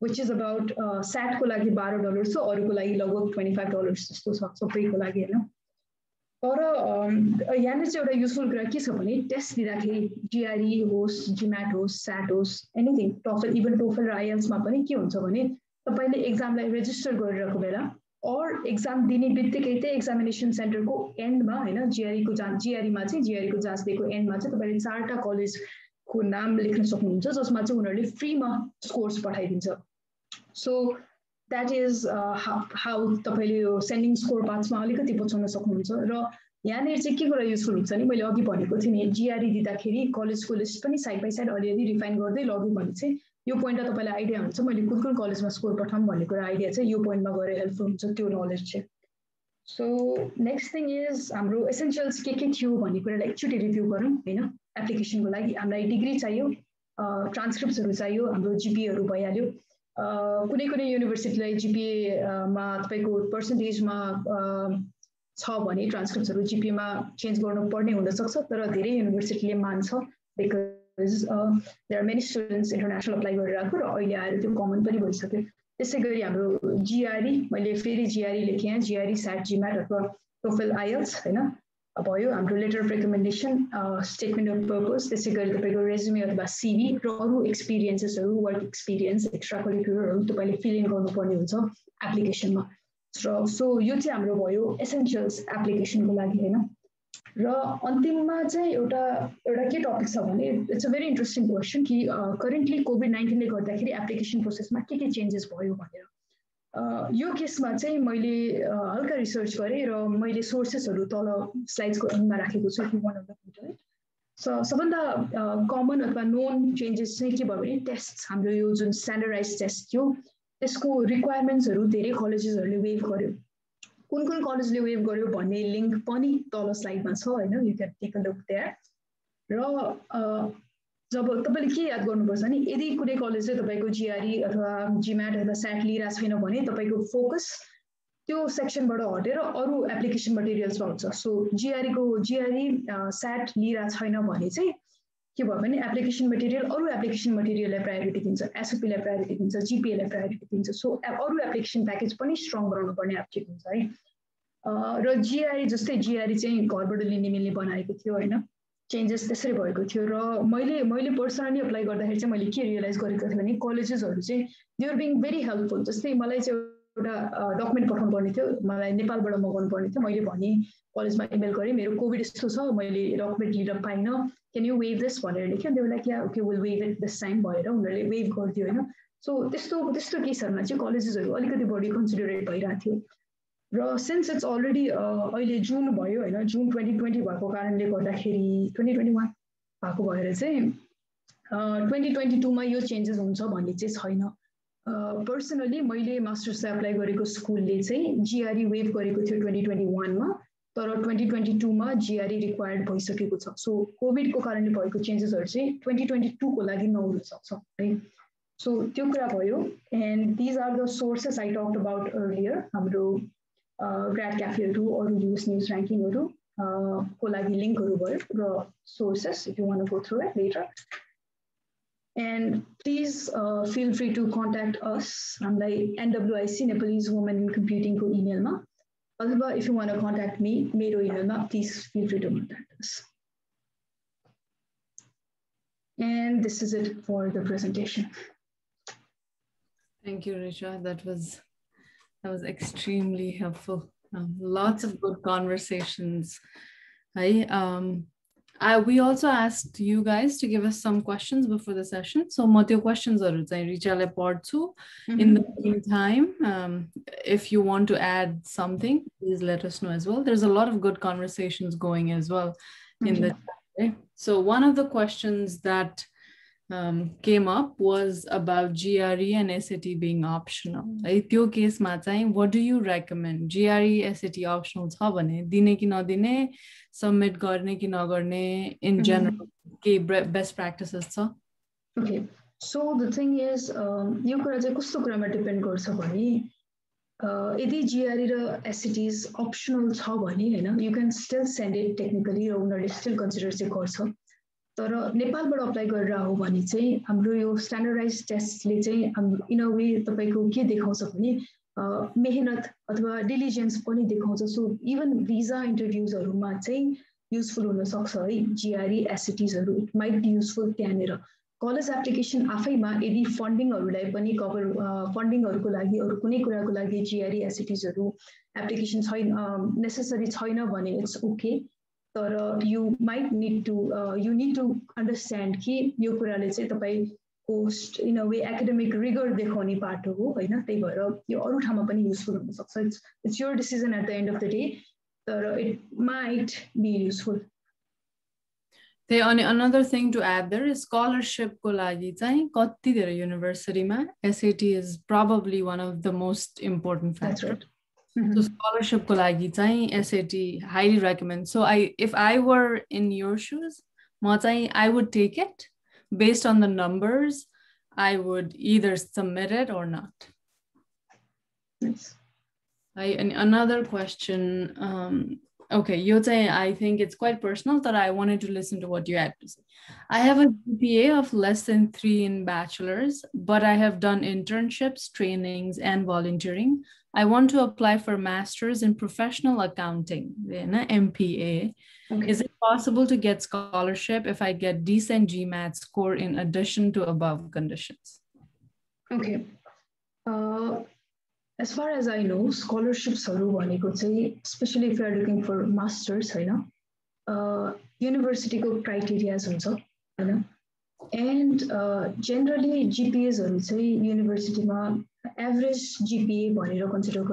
which is about SAT को लागि $12 छ, अरुको लागि लगभग $25 जस्तो छ सबैको लागि हैन. तर यहाँनिर चाहिँ एउटा युजफुल कुरा के छ भने टेस्ट दिँदाखेरि GRE होस्, GMAT होस्, SAT होस्, एनीथिङ, TOEFL, इभन TOEFL र IELTS मा पनि के हुन्छ भने तपाईले एक्जामलाई रेजिस्टर गरिरहेको बेला और एक्जाम दिने बित्तिकै त्यही एक्जामिनेसन सेन्टरको एन्डमा हैन GRE को जाँच दिएको एन्डमा चाहिँ तपाईले 4टा कलेजको नाम लेख्न सक्नुहुन्छ जसमा चाहिँ उनीहरुले फ्रीमा स्कोर्स पठाइदिन्छ. So that is how तपाईले यो सेन्डिङ स्कोर पार्ट्समा अलिकति पछाउन सक्नुहुन्छ. र यहाँनिर चाहिँ के कुरा युजफुल हुन्छ नि मैले अघि भनेको थिएँ नि GRE दिँदाखेरि कलेजको लिस्ट पनि साइड बाइ साइड अलिअलि रिफाइन गर्दै लग्यो भने चाहिँ यो पोइन्टमा तपाईलाई आइडिया हुन्छ मैले कुन कलेजमा स्कोर पठाउँ भन्ने कुरा आइडिया चाहिँ यो पोइन्टमा गएर हेल्पफुल हुन्छ त्यो नलेज चाहिँ. सो नेक्स्ट थिङ इज हाम्रो एसेन्शियल्स के थियो भन्ने कुरालाई एकचोटि रिभ्यू गरौँ हैन. एप्लिकेसनको लागि हामीलाई डिग्री चाहियो, ट्रान्सक्रिप्ट्सहरु चाहियो, हाम्रो GPAहरु भइहाल्यो. कुनै युनिभर्सिटीलाई GPA मा तपाईको पर्सेन्टेजमा छ भने ट्रान्सक्रिप्ट्सहरु GPA मा चेन्ज गर्नु पर्ने हुन सक्छ. तर धेरै युनिभर्सिटीले मान्छ because there are many students international apply गरिरहेको र अहिले आएर त्यो कमन पनि भइसक्यो. त्यसै गरी हाम्रो GRE मैले फेरि GRE लेखेँ GRE SAT GMAT अथवा TOEFL IELTS हैन भयो हाम्रो letter of recommendation statement of purpose त्यसै गरी तपाईको रेज्युमे अथवा CV र अरु एक्सपिरियन्सेसहरु वर्क एक्सपिरियन्स एक्स्ट्रा करिकुलरहरु तपाईले फिल इन गर्नुपर्ने हुन्छ एप्लिकेसनमा सो यो चाहिँ हाम्रो भयो एसेन्शियल्स एप्लिकेसनको लागि हैन र अन्तिममा चाहिँ एउटा के टपिक छ भने it's a very interesting question कि करेन्टली कोभिड-19 ले गर्दाखेरि एप्लिकेसन प्रोसेसमा के चेन्जेस भयो भनेर यो केसमा चाहिँ मैले हल्का रिसर्च गरेँ र मैले सोर्सेसहरु तल स्लाइड्सको एन्डमा राखेको छु if you want to look into it so सबभन्दा कमन अथवा नोन चेन्जेस चाहिँ के भयो भने टेस्ट हाम्रो यो जुन स्ट्यान्डर्डाइज टेस्ट थियो त्यसको रिक्वायरमेन्ट्सहरु धेरै कलेजेसहरुले वेभ गर्यो कुन कलेजले वेभ गर्यो भन्ने लिंक पनि तल स्लाइडमा छ हैन you can take a look there र जब तपाईले के याद गर्नुपर्छ नि यदि कुनै कलेजले तपाईको GRE अथवा GMAT अथवा SAT लिइरा छैन भने तपाईको फोकस त्यो सेक्सनबाट हटेर अरु एप्लिकेसन मटेरियल्समा हुन्छ सो GRE SAT लिइरा छैन भने चाहिँ के भयो भने एप्लिकेसन मटेरियल अरु एप्लिकेसन मटेरियललाई प्रायोरिटी दिन्छ SOPI लाई प्रायोरिटी दिन्छ GPA लाई प्रायोरिटी दिन्छ सो अरु एप्लिकेसन प्याकेज पनि स्ट्रङ बनाउनु पर्ने आवश्यक हुन्छ है र GRE जस्तै GRE चाहिँ घरबाट लिने मिल्ने बनाएको थियो हैन चेन्जेस त्यसरी भएको थियो र मैले पर्सनली अप्लाई गर्दाखेरि चाहिँ मैले के रियलाइज गरेको थिएँ भने कलेजेसहरु चाहिँ they are being very helpful जस्तै मलाई चाहिँ एउटा डकुमेन्ट पठाउनु पर्ने थियो मलाई नेपालबाट मगाउनु पर्ने थियो मैले भने कलेजमा इमेल गरेँ मेरो कोभिड यस्तो छ मैले डकुमेन्ट लिन पाइन क्यान यु वेभ दिस भनेर लेख्यो they were like yeah okay will waive it this time भएर उनीहरुले वेभ गर्दियो हैन सो त्यस्तो केसहरुमा चाहिँ कलेजेसहरु अलिकति बढी कन्सिडरेट भइरहेको थियो र सिन्स इट्स अलरेडी अहिले जुन भयो हैन जुन 2020 भएको कारणले गर्दाखेरि 2021 भएको भएर चाहिँ 2022 मा यो चेन्जेस हुन्छ भन्ने चाहिँ छैन पर्सनली मैले मास्टर्स एप्लाई गरेको स्कुलले चाहिँ GRE वेभ गरेको थियो 2021 मा तर 2022 मा GRE रिक्वायर्ड भइसकेको छ सो कोभिड को कारणले भएको चेन्जेसहरु चाहिँ 2022 को लागि नहुन सक्छ है सो त्यो कुरा भयो and this are the sources I talked about earlier हाम्रो ग्राड क्याफेहरु अरु न्यूज र्याङ्किङहरु को लागि लिंकहरु भयो र sources if you want to go through it later and please feel free to contact us हामीलाई NWiC Nepalese Women in Computing को इमेलमा अथवा if you want to contact me मेरो इमेलमा please feel free to contact us and this is it for the presentation Thank you, Reecha. That was extremely helpful. Lots of good conversations. We also asked you guys to give us some questions before the session. So, what your questions are? Reecha le padchu. In the meantime, if you want to add something, please let us know as well. There's a lot of good conversations going as well in the chat. So, one of the questions that came up was about GRE and SAT being optional. त्यो केसमा चाहिँ what do you recommend? GRE SAT optional छ भने दिने कि नदिने submit गर्ने कि नगर्ने in general के best practices छ? Okay, so the thing is यो कुरा चाहिँ कस्तो कुरामा डिपेन्ड गर्छ भने यदि GRE र SATs optional छ भने हैन you can still send it technically र उनीहरुले still consider चाहिँ गर्छ तर नेपालबाट अप्लाई गरेर हो भने चाहिँ हाम्रो यो स्ट्यान्डर्डाइज टेस्टले चाहिँ इन अ वे तपाईको के देखाउँछ भने मेहनत अथवा डिलिजेन्स पनि देखाउँछ सो इभन भिजा इन्टरभ्युजहरुमा चाहिँ युजफुल हुन सक्छ है GRE SATsहरु इट माइट बी युजफुल त्यहाँनेर कलेज एप्लिकेसन आफैमा यदि फन्डिङहरुलाई पनि कभर फन्डिङहरुको लागि अरु कुनै कुराको लागि GRE SATsहरु एप्लिकेसन छैन नेसेसरी छैन भने इट्स ओके तर you need to understand कि यो कुराले चाहिँ तपाईको in a way academic rigor देखाउने पाटो हो हैन त्यही भएर यो अरु ठाउँमा पनि युजफुल हुन सक्छ it's your decision at the end of the day तर इट माइट बी युजफुल अनि another thing to add there is scholarship को लागि चाहिँ कति धेरै युनिभर्सिटीमा SAT is probably one of the most important factors. That's right. So scholarship ko lagi chahi SAT highly recommend. So if I were in your shoes, I would take it based on the numbers. I would either submit it or not. Yes. And another question Okay, you're saying I think it's quite personal that I wanted to listen to what you had to say. I have a GPA of less than 3 in bachelor's, but I have done internships, trainings, and volunteering. I want to apply for master's in professional accounting, MPA. Okay. Is it possible to get scholarship if I get decent GMAT score in addition to above conditions? Okay. As far as I know, scholarships especially if you are looking for masters, university criteria and generally GPAs university average GPA consider.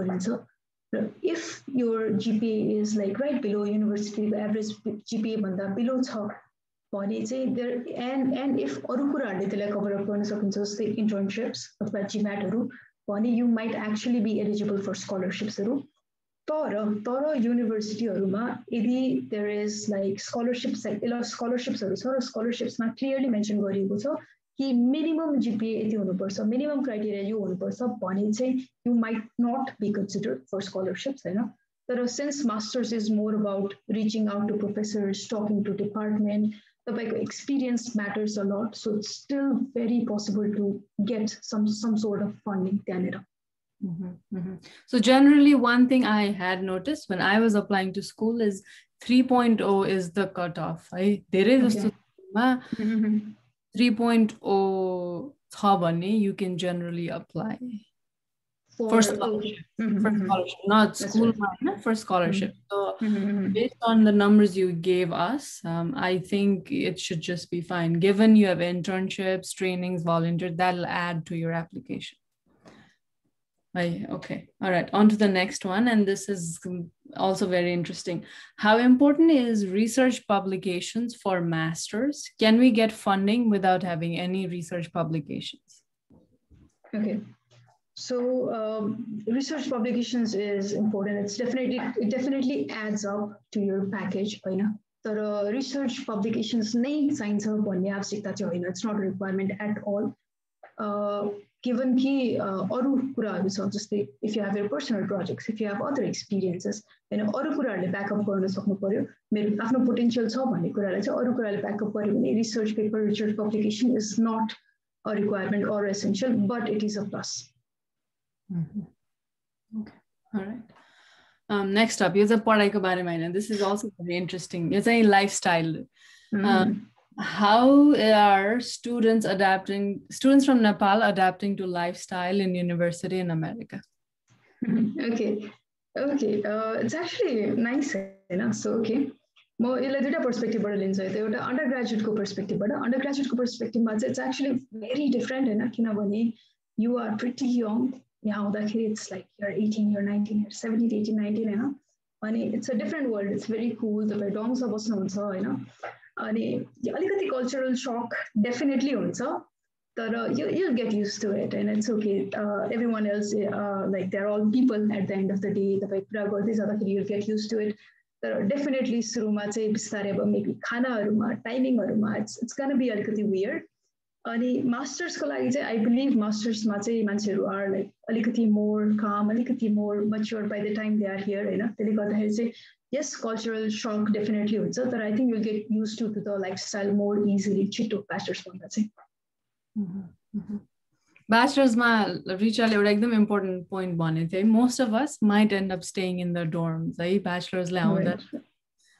If your GPA is like right below university average GPA below there and if cover up internships of GMAT you might actually be eligible for scholarships. Tara university there is like scholarships scholarships clearly mentioned minimum GPA minimum criteria you might not be considered for scholarships. Since masters is more about reaching out to professors, talking to department, the experience matters a lot, so it's still very possible to get some sort of funding. So generally, one thing I had noticed when I was applying to school is 3.0 is the cutoff. There is 3.0 you can generally apply for scholarship. For scholarship, not school, right. For scholarship. So based on the numbers you gave us, I think it should just be fine. Given you have internships, trainings, volunteers, that'll add to your application. Okay, all right, on to the next one. And this is also very interesting. How important is research publications for masters? Can we get funding without having any research publications? Okay. So research publications is important. It definitely adds up to your package. The research publications it's not a requirement at all. Given just if you have your personal projects, if you have other experiences, backup potential backup research paper, research publication is not a requirement or essential, but it is a plus. Okay, all right. Next up, this is also very interesting. It's a lifestyle. How are students from Nepal adapting to lifestyle in university in America? Okay. It's actually nice. So, okay. More perspective undergraduate perspective. Undergraduate perspective, it's actually very different. You are pretty young. It's like you're 18, you're 19, you're 17, 18, 19. It's a different world. It's very cool. The dorms are cultural shock definitely you'll get used to it, and it's okay. Everyone else, they're all people at the end of the day. You'll get used to it. Definitely maybe timing it's gonna be a little weird. Masters I believe masters are like a little more calm, a little more mature by the time they are here. Yes, cultural shock definitely but I think you'll get used to the lifestyle more easily. Bachelor's Bachelor's Reecha important point. Most of us might end up staying in the dorms. Bachelor's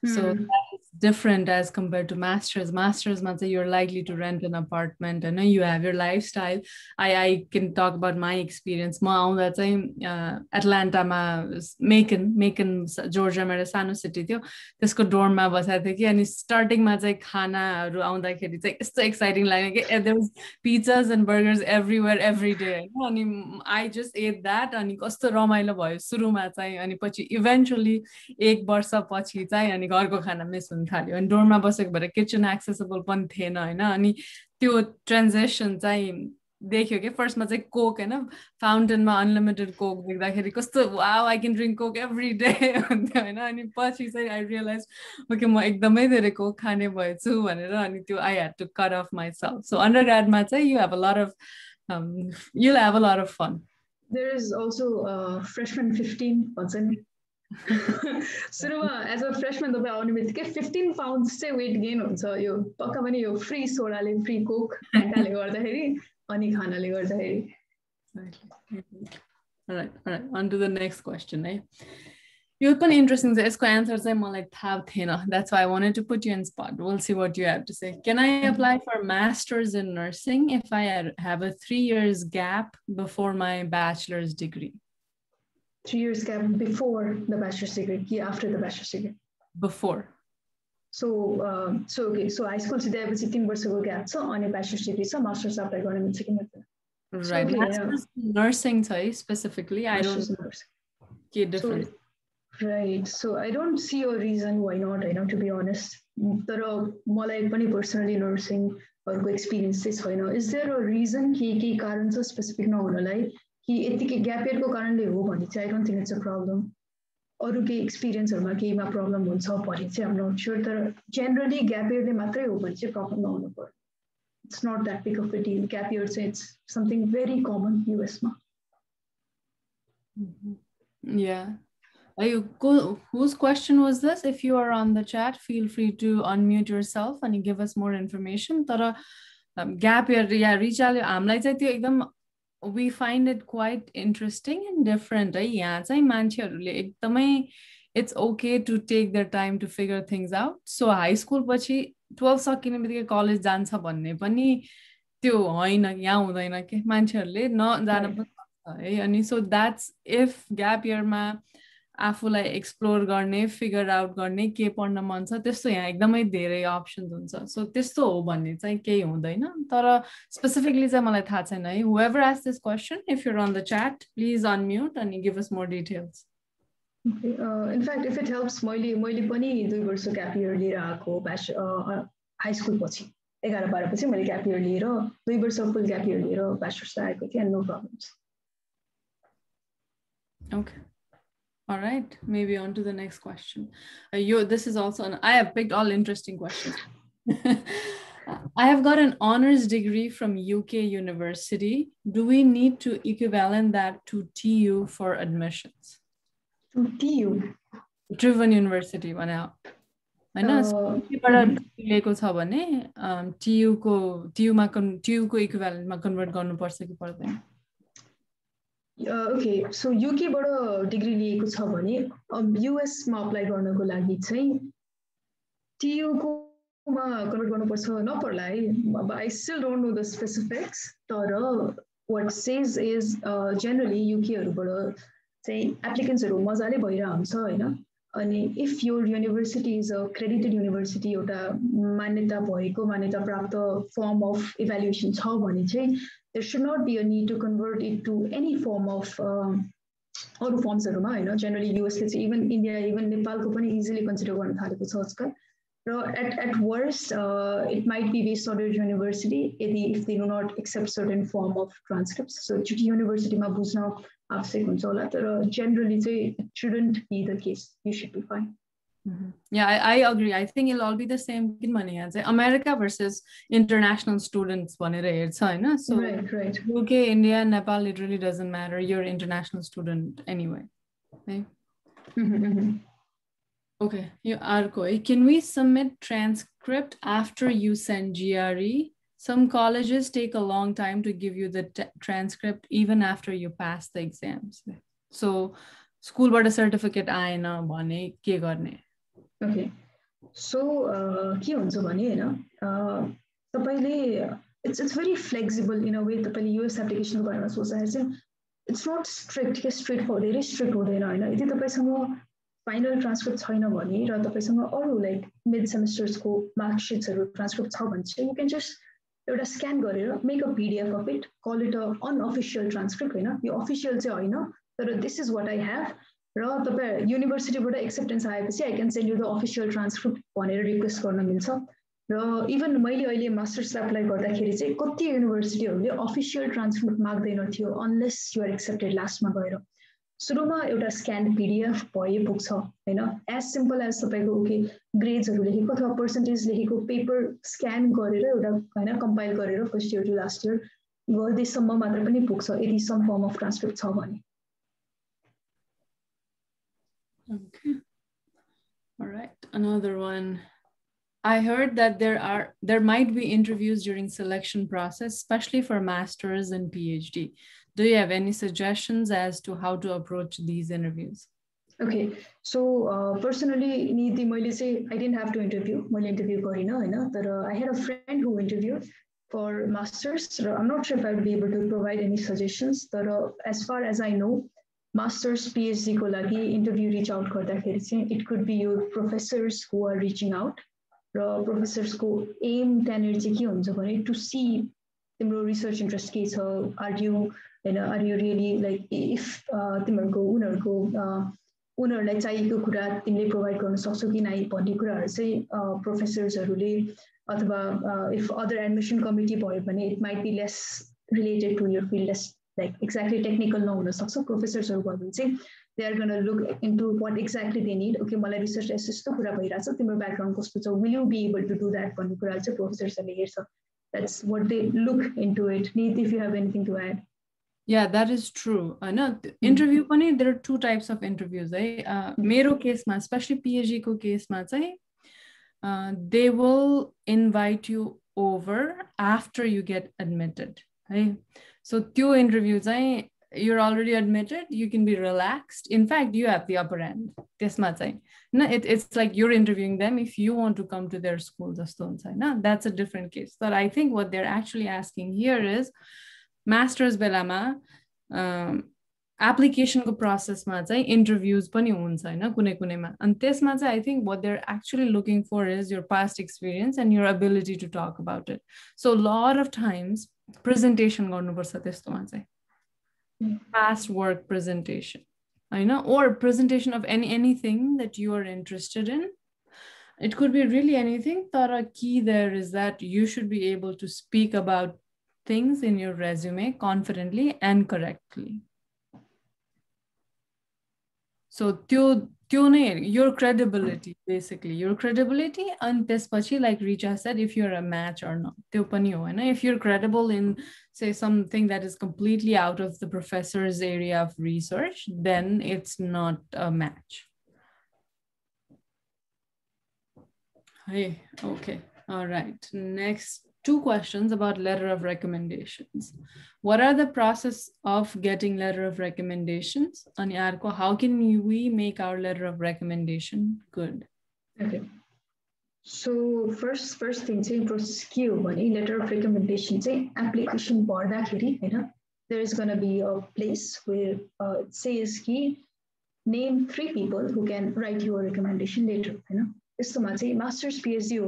So that is different as compared to master's. Master's, you're likely to rent an apartment and you have your lifestyle. I can talk about my experience. Atlanta, Macon, Georgia, सानो city थियो त्यसको dormमा बसेको थियो कि अनि startingमा चाहिँ खानाहरू आउँदाखेरि चाहिँ यस्तो exciting लाग्यो कि there was pizzas and burgers everywhere every day अनि I just ate that अनि कस्तो रमाइलो भयो सुरुमा चाहिँ अनि पछि eventually एक वर्ष पछि चाहिँ अनि घरको खाना मिस हुन थाल्यो अनि डोरमा बसेको भएर किचन एक्सेसिबल पनि थिएन हैन अनि त्यो ट्रान्जिसन चाहिँ देख्यो के फर्स्टमा चाहिँ कोक हैन फाउन्टेनमा अनलिमिटेड कोक देख्दाखेरि कस्तो wow I can drink Coke every day भन्थ्यो हैन अनि पछि चाहिँ आई रियलाइज ओके म एकदमै धेरै कोक खाने भएछु भनेर अनि त्यो I had to cut off myself so अन्डरग्रेडमा चाहिँ you have a lot of you'll have a lot of fun. There is also freshman 15%. सुरुमा एज अ फ्रेशम्यान तपाईँ आउने बित्तिकै 15 पाउन्ड्स चाहिँ वेट गेन हुन्छ यो पक्का पनि यो फ्री सोडाले फ्री कोक फ्यान्टाले गर्दाखेरि अनि खानाले गर्दाखेरि Alright, on to the next question. यो पनि interesting छ यसको answer चाहिँ मलाई थाहा थिएन. That's why I wanted to put you in spot. We'll see what you have to say. Can I apply for masters in nursing if I have a 3 years gap before my bachelor's degree? 3 years gap before the bachelor's degree, after the bachelor's degree? Before. So okay, so high school चाहिँ पछि 3 वर्षको gap छ अनि bachelor's degree छ masters apply गर्न मिल्छ कि मिल्दैन? Right. Masters in nursing specifically, I don't know. Different. Right. So I don't see a reason why not, to be honest. तर मलाई पनि personally nursing हरूको experience चाहिँ छैन. Is there a reason के कारण छ specific नहुनलाई कि यतिकै ग्याप इयरको कारणले हो भने चाहिँ I don't think it's a problem. अरु के एक्सपिरियन्सहरुमा केहीमा प्रब्लम हुन्छ भने चाहिँ I'm not sure. तर generally ग्याप इयरले मात्रै हो भने चाहिँ प्रब्लम नहुनु पर्यो. It's not that big of a deal. Gap year, it's something very common in US. Yeah. Whose question was this? If you are on the chat, feel free to unmute yourself and give us more information. Tara gap year, yeah, Reecha, हामीलाई चाहिँ त्यो एकदम we find it quite interesting and different. यहाँ चाहिँ मान्छेहरूले एकदमै it's okay to take their time to figure things out. So high school पछि 12 सकिने बित्तिकै कलेज जान्छ भन्ने पनि त्यो होइन यहाँ हुँदैन के मान्छेहरूले नजान पनि सक्छ है अनि सो द्याट्स इफ ग्याप इयरमा आफूलाई एक्सप्लोर गर्ने फिगर आउट गर्ने के पढ्न मन छ त्यस्तो यहाँ एकदमै धेरै अप्सन्स हुन्छ सो त्यस्तो हो भन्ने चाहिँ केही हुँदैन तर स्पेसिफिकली चाहिँ मलाई थाहा छैन है whoever asked this question if you're on the chat please unmute and give us more details. Okay. In fact, if it helps, मैले पनि 2 वर्ष ग्याप इयर लिएर आएको हाई स्कुल पछि 11-12 पछि मैले ग्याप इयर लिएर 2 वर्ष फुल ग्याप इयर लिएर ब्याचलर्स आएको थिएँ and no problems. Okay. All right. Maybe on to the next question. This is also I have picked all interesting questions. I have got an honors degree from UK University. Do we need to equivalent that to TU for admissions? TU Driven University one out. I know बाट लिएको छ भने TU को equivalent मा convert गर्नुपर्छ कि पर्दैन Okay, so UK बाट डिग्री लिएको छ भने US मा अप्लाई गर्नको लागि चाहिँ TU को मा कन्भर्ट गर्नुपर्छ नपर्ला है I still don't know the specifics तर what says is generally UK हरुबाट चाहिँ एप्लिकेन्ट्सहरु मजाले भइरा हुन्छ हैन अनि if your university is a credited university एउटा मान्यता भएको मान्यता प्राप्त form of evaluation छ भने चाहिँ there should not be a need to convert it to any form of अरु फर्म्सहरुमा हैन generally US ले चाहिँ even India even नेपालको पनि easily consider गर्न थालेको छ आजकल र at worst it might be based on your university if they do not accept certain form of transcripts so university मा बुझ्न आवश्यक हुन्छ होला तर generally चाहिँ it shouldn't be the case you should be fine. Yeah, I agree. I think it'll all be the same किनभने यहाँ चाहिँ America versus international students भनेर हेर्छ हैन so right. UK, India, Nepal it really doesn't matter. You're an international student anyway. Okay. Okay, Arko, can we submit transcript after you send GRE? Some colleges take a long time to give you the transcript even after you pass the exams. So, school बाट certificate आएन भने के गर्ने? Okay, so के हुन्छ भने हैन तपाईले it's very flexible in a way तपाईले US application को बारेमा सोच्दाखेरि चाहिँ it's not strict straightforward very strict हुँदैन हैन यदि तपाईसँग फाइनल ट्रान्सक्रिप्ट छैन भने र तपाईसँग अरु लाइक मिड सेमेस्टर्सको मार्कशीट्सहरु ट्रान्सक्रिप्ट छ भने चाहिँ यु क्यान जस्ट एउटा स्क्यान गरेर make a PDF of it call it a unofficial transcript हैन यो अफिशियल चाहिँ हैन तर this is what I have र तपाई युनिभर्सिटीबाट एक्सेप्टेन्स आएपछि I can send you the official transcript भनेर रिक्वेस्ट गर्न मिल्छ र इभन मैले अहिले मास्टर्स एप्लाई गर्दाखेरि चाहिँ कति युनिभर्सिटीहरुले अफिशियल ट्रान्सक्रिप्ट माग्दैन थियो अनलेस यु आर एक्सेप्टेड लास्टमा गएर सुरुमा एउटा स्क्यान पीडीएफ भए पुग्छ हैन एज सिम्पल एज तपाईको ओके ग्रेड्सहरु लेखेको अथवा पर्सेन्टेज लेखेको पेपर स्क्यान गरेर एउटा हैन कम्पाइल गरेर first year to last year गर्दैसम्म मात्र पनि पुग्छ यदि सम फर्म अफ ट्रान्सक्रिप्ट छ भने Okay. All right. Another one. I heard that there might be interviews during selection process, especially for masters and PhD. Do you have any suggestions as to how to approach these interviews? Okay, so personally, I didn't have to interview. I had a friend who interviewed for masters. I'm not sure if I'll be able to provide any suggestions. As far as I know, masters, PhD ko lagi interview reach out गर्दाखेरि चाहिँ it could be your professors who are reaching out. Professors को aim त्यहाँनिर चाहिँ के हुन्छ भने to see तिम्रो research interest के छ, are you really like if तिमीहरूको उनीहरूलाई चाहिएको कुरा तिमीले प्रोभाइड गर्न सक्छौ कि नै भन्ने कुराहरू चाहिँ प्रोफेसर्सहरूले अथवा if other admission committee भयो भने it might be less related to your field, less like exactly technical नहुन सक्छ. प्रोफेसर्सहरू भयो भने चाहिँ they are going to look into what exactly they need. Okay, मलाई रिसर्च यस्तो कुरा भइरहेछ, तिम्रो ब्याकग्राउन्ड कस्तो छ, will you be able to do that भन्ने कुरा चाहिँ प्रोफेसर्सहरूले हेर्छ. That's what they look into it. Nihit, if you have anything to add. Yeah, that is true. I know interview pani, there are two types of interviews. Mero case ma, especially PhD ko case ma, they will invite you over after you get admitted. So two interviews, you're already admitted, you can be relaxed. In fact, you have the upper end. It's like you're interviewing them if you want to come to their school. That's a different case. But I think what they're actually asking here is master's belama application ko process ma chai interviews pani huncha haina kunai kunai ma and tesma chai I think what they're actually looking for is your past experience and your ability to talk about it. So a lot of times presentation garnu parcha testo ma chai past work presentation or presentation of anything that you are interested in. It could be really anything. The key there is that you should be able to speak about things in your resume confidently and correctly. So your credibility, basically your credibility, and tespachi, like Reecha said, if you're a match or not. If you're credible in say something that is completely out of the professor's area of research, then it's not a match. Hey, okay, all right. Next. Two questions about letter of recommendations. What are the process of getting letter of recommendations? And how can we make our letter of recommendation good? Okay. So first thing, process letter of recommendation, application there is going to be a place where it says name 3 people who can write your recommendation letter. Master's PhD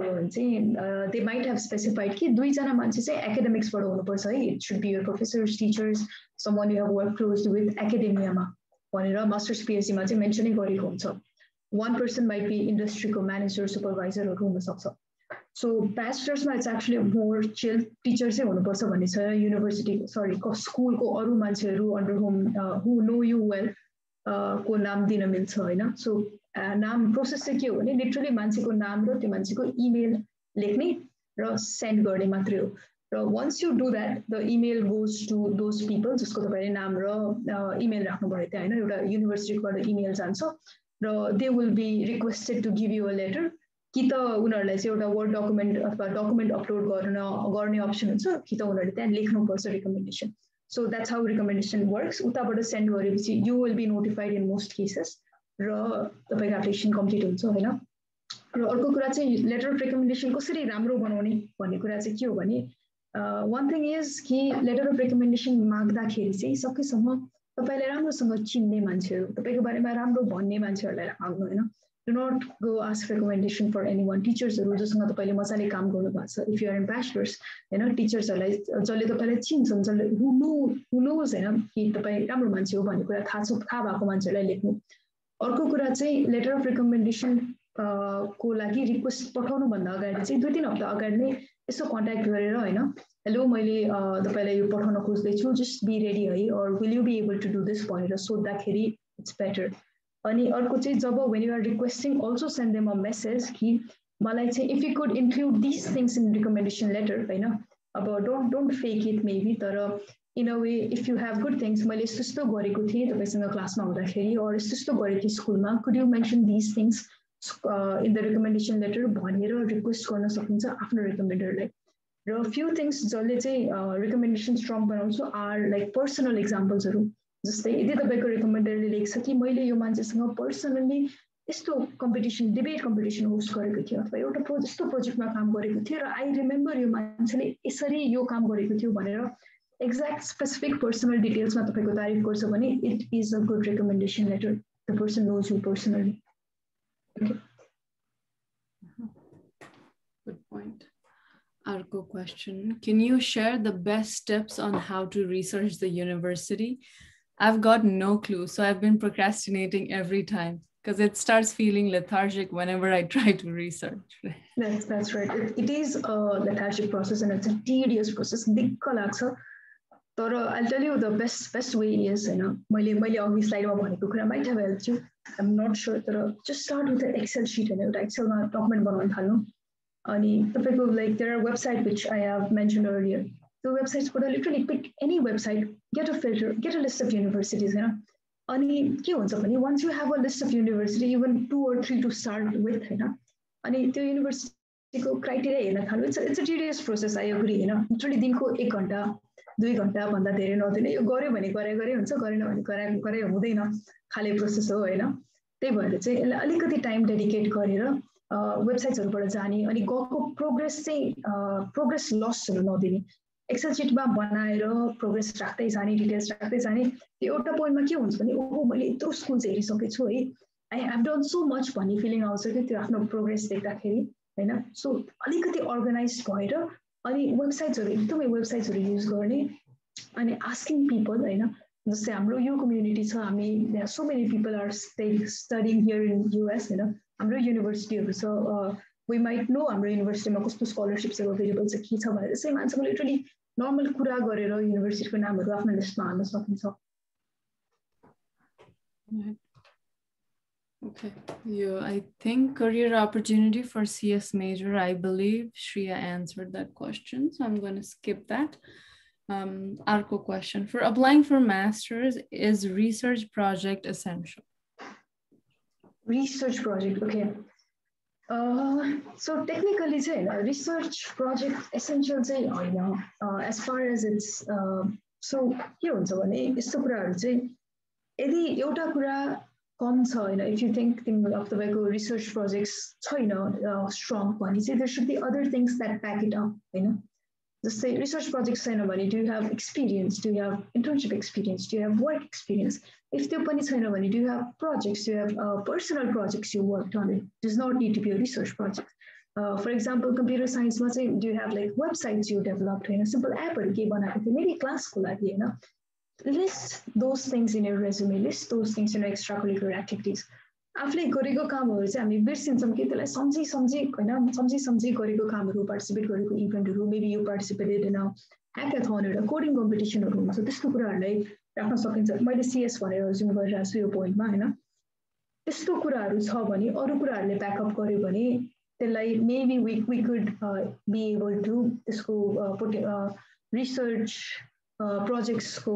they might have specified कि 2 जना मान्छे चाहिँ academics बाट हुनुपर्छ है. It should be your professors, teachers, someone you have worked closely with academia मा भनेर master's PhD मा चाहिँ mention गरेको हुन्छ. One person might be industry को manager, supervisor हरू हुन सक्छ. So bachelor's मा it's actually more chill. Teacher चाहिँ हुनुपर्छ भन्ने छ. University school को अरु मान्छेहरू under whom who know you well को नाम दिन मिल्छ हैन. So नाम प्रोसेस चाहिँ के हो भने लिटरली मान्छेको नाम र त्यो मान्छेको इमेल लेख्ने र सेन्ड गर्ने मात्रै हो. र once you do that, the email goes to those people जसको तपाईले नाम र इमेल राख्नु भयो त्यहाँ हैन. एउटा युनिभर्सिटीबाट इमेल जान्छ र they will be requested to give you a letter. कि त उनीहरुलाई चाहिँ एउटा वर्ड डकुमेन्ट अथवा डकुमेन्ट अपलोड गर्ने अप्सन हुन्छ कि त उनीहरुले त्यहाँ लेख्नुपर्छ recommendation. So that's how recommendation works. उताबाट सेन्ड गरेपछि you will be notified in most cases. र तपाईको एप्लिकेसन कम्प्लिट हुन्छ हैन. र अर्को कुरा चाहिँ लेटर अफ रिकमेन्डेसन कसरी राम्रो बनाउने भन्ने कुरा चाहिँ के हो भने one thing is कि लेटर अफ रिकमेन्डेसन माग्दाखेरि चाहिँ सकेसम्म तपाईले राम्रोसँग चिन्ने मान्छेहरु, तपाईको बारेमा राम्रो भन्ने मान्छेहरुलाई माग्नु हैन. Do not go ask recommendation for anyone. Teachers हरु जसँग तपाईले मजाले काम गर्नु भएको छ. If you are in bachelor's, हैन, टीचर्स हरुलाई जसले तपाईलाई चिन्छन्, जसले who knows हैन कि तपाई राम्रो मान्छे हो भन्ने कुरा थाहा भएको मान्छेलाई लेख्नु. अर्को कुरा चाहिँ लेटर अफ रिकमेन्डेसन को लागि रिक्वेस्ट पठाउनु भन्दा अगाडि चाहिँ 2-3 हप्ता अगाडि नै यसो कन्ट्याक्ट गरेर हैन, हेलो मैले तपाईलाई यो पठाउन खोज्दै छु, जस्ट बी रेडी है, or will you be able to do this भनेर सोध्दाखेरि it's better. अनि अर्को चाहिँ जब when you are requesting, also send them a message कि मलाई चाहिँ if you could include these things in recommendation letter हैन. अब don't fake it maybe, तर in a way, if you have good things, मैले यस्तो गरेको थिएँ तपाईसँग क्लासमा हुँदाखेरि or यस्तो गरेको थिएँ स्कुलमा, could you mention these things in the recommendation letter भनेर रिक्वेस्ट गर्न सकिन्छ आफ्नो recommender-लाई. र few things जसले चाहिँ recommendation strong बनाउँछ are like personal examples-हरु. जस्तै यदि तपाईको recommender-ले लेख्छ कि मैले यो मान्छेसँग पर्सनली यस्तो कम्पिटिसन डिबेट कम्पिटिसन होस्ट गरेको थियो अथवा एउटा यस्तो प्रोजेक्टमा काम गरेको थियो र आई रिमेम्बर यो मान्छेले यसरी यो काम गरेको थियो भनेर एक्ज्याक्ट स्पेसिफिक पर्सनल डिटेल्समा तपाईको तारिफ गर्छ भने it is a good recommendation letter. The person knows you personally. Okay, good point. अर्को question, can you share the best steps on how to research the university? I've got no clue, so I've been procrastinating every time. Because it starts feeling lethargic whenever I try to research. That's right. It is a lethargic process and it's a tedious process. दिक्क लाग्छ. तर I'll tell you the best way is, मैले अघि स्लाइडमा भनेको कुरा might have helped you. I'm not sure. तर just start with an Excel sheet and एउटा Excelमा document बनाउन थाल्नु. अनि तपाईको like there are websites which I have mentioned earlier. The websites could literally pick any website, get a filter, get a list of universities, अनि के हुन्छ भने once you have a list of university, even 2 or 3 to start with, अनि त्यो युनिभर्सिटीको criteria हेर्न थाल्नु. It's a tedious process. I agree. Literally दिनको 1 घण्टा 2 घण्टा भन्दा धेरै नहुँदैन. यो गर्यो भने गरे हुन्छ, गरेन भने गरे हुँदैन खाले प्रोसेस हो हैन. त्यही भएर चाहिँ यसलाई अलिकति टाइम डेडिकेट गरेर वेबसाइट्सहरुबाट जाने अनि गएको प्रोग्रेस चाहिँ प्रोग्रेस लस हुन नदिने. एक्सेल शिटमा बनाएर प्रोग्रेस राख्दै जाने, डिटेल्स राख्दै जाने. एउटा पोइन्टमा के हुन्छ भने ओहो मैले यत्रो स्कुल चाहिँ हेरिसकेको छु है, I have done so much भन्ने फिलिङ आउँछ कि त्यो आफ्नो प्रोग्रेस देख्दाखेरि हैन. सो अलिकति अर्गनाइज भएर अनि वेबसाइट्सहरु एकदमै वेबसाइट्सहरु युज गर्ने अनि आस्किङ पिपल हैन. जस्तै हाम्रो यो कम्युनिटी छ, हामी so many people are studying here in US हैन. हाम्रो युनिभर्सिटीहरु छ, we might know हाम्रो युनिभर्सिटीमा कस्तो स्कलरशिप्स अवेलेबल छ के छ भनेर चाहिँ मान्छेले लिटरली नर्मल कुरा गरेर युनिभर्सिटीको नामहरु आफ्नो लिस्टमा हाल्न सकिन्छ. Okay, I think career opportunity for CS major, I believe Shreya answered that question, so I'm going to skip that. Arko question, for applying for master's, is research project essential? Research project, okay. So technically research project essential चाहिँ हैन. As far as it's so के हुन्छ भने यस्तो कुराहरु चाहिँ यदि एउटा कुरा कम छ हैन, if you think of the research projects छैन strong भने चाहिँ there should be other things that back it up हैन. जस्तै research projects छैन भने do you have experience, do you have internship experience, do you have work experience? If त्यो पनि छैन भने do you have projects, do you have personal projects you worked on? It does not need to be a research project. For example, computer science मा चाहिँ do you have like websites you developed हैन, simple app-हरु के बनाएको थियो maybe class-को लागि हैन. List those things in your resume, list those things in your extracurricular activities. आफूले गरेको कामहरु चाहिँ हामी बिर्सिन्छौं कि त्यसलाई सम्झी गरेको कामहरु, पार्टिसिपेट गरेको इभेन्टहरु, maybe you participated in a hackathon or a coding competition-हरु हुन्छ, त्यस्तो कुराहरुलाई राख्न सकिन्छ. मैले CS भनेर रिज्युम गरिरहेको छु यो पोइन्टमा हैन. त्यस्तो कुराहरु छ भने अरु कुराहरुले ब्याकअप गर्यो भने त्यसलाई maybe we could be able to त्यसको put research projects को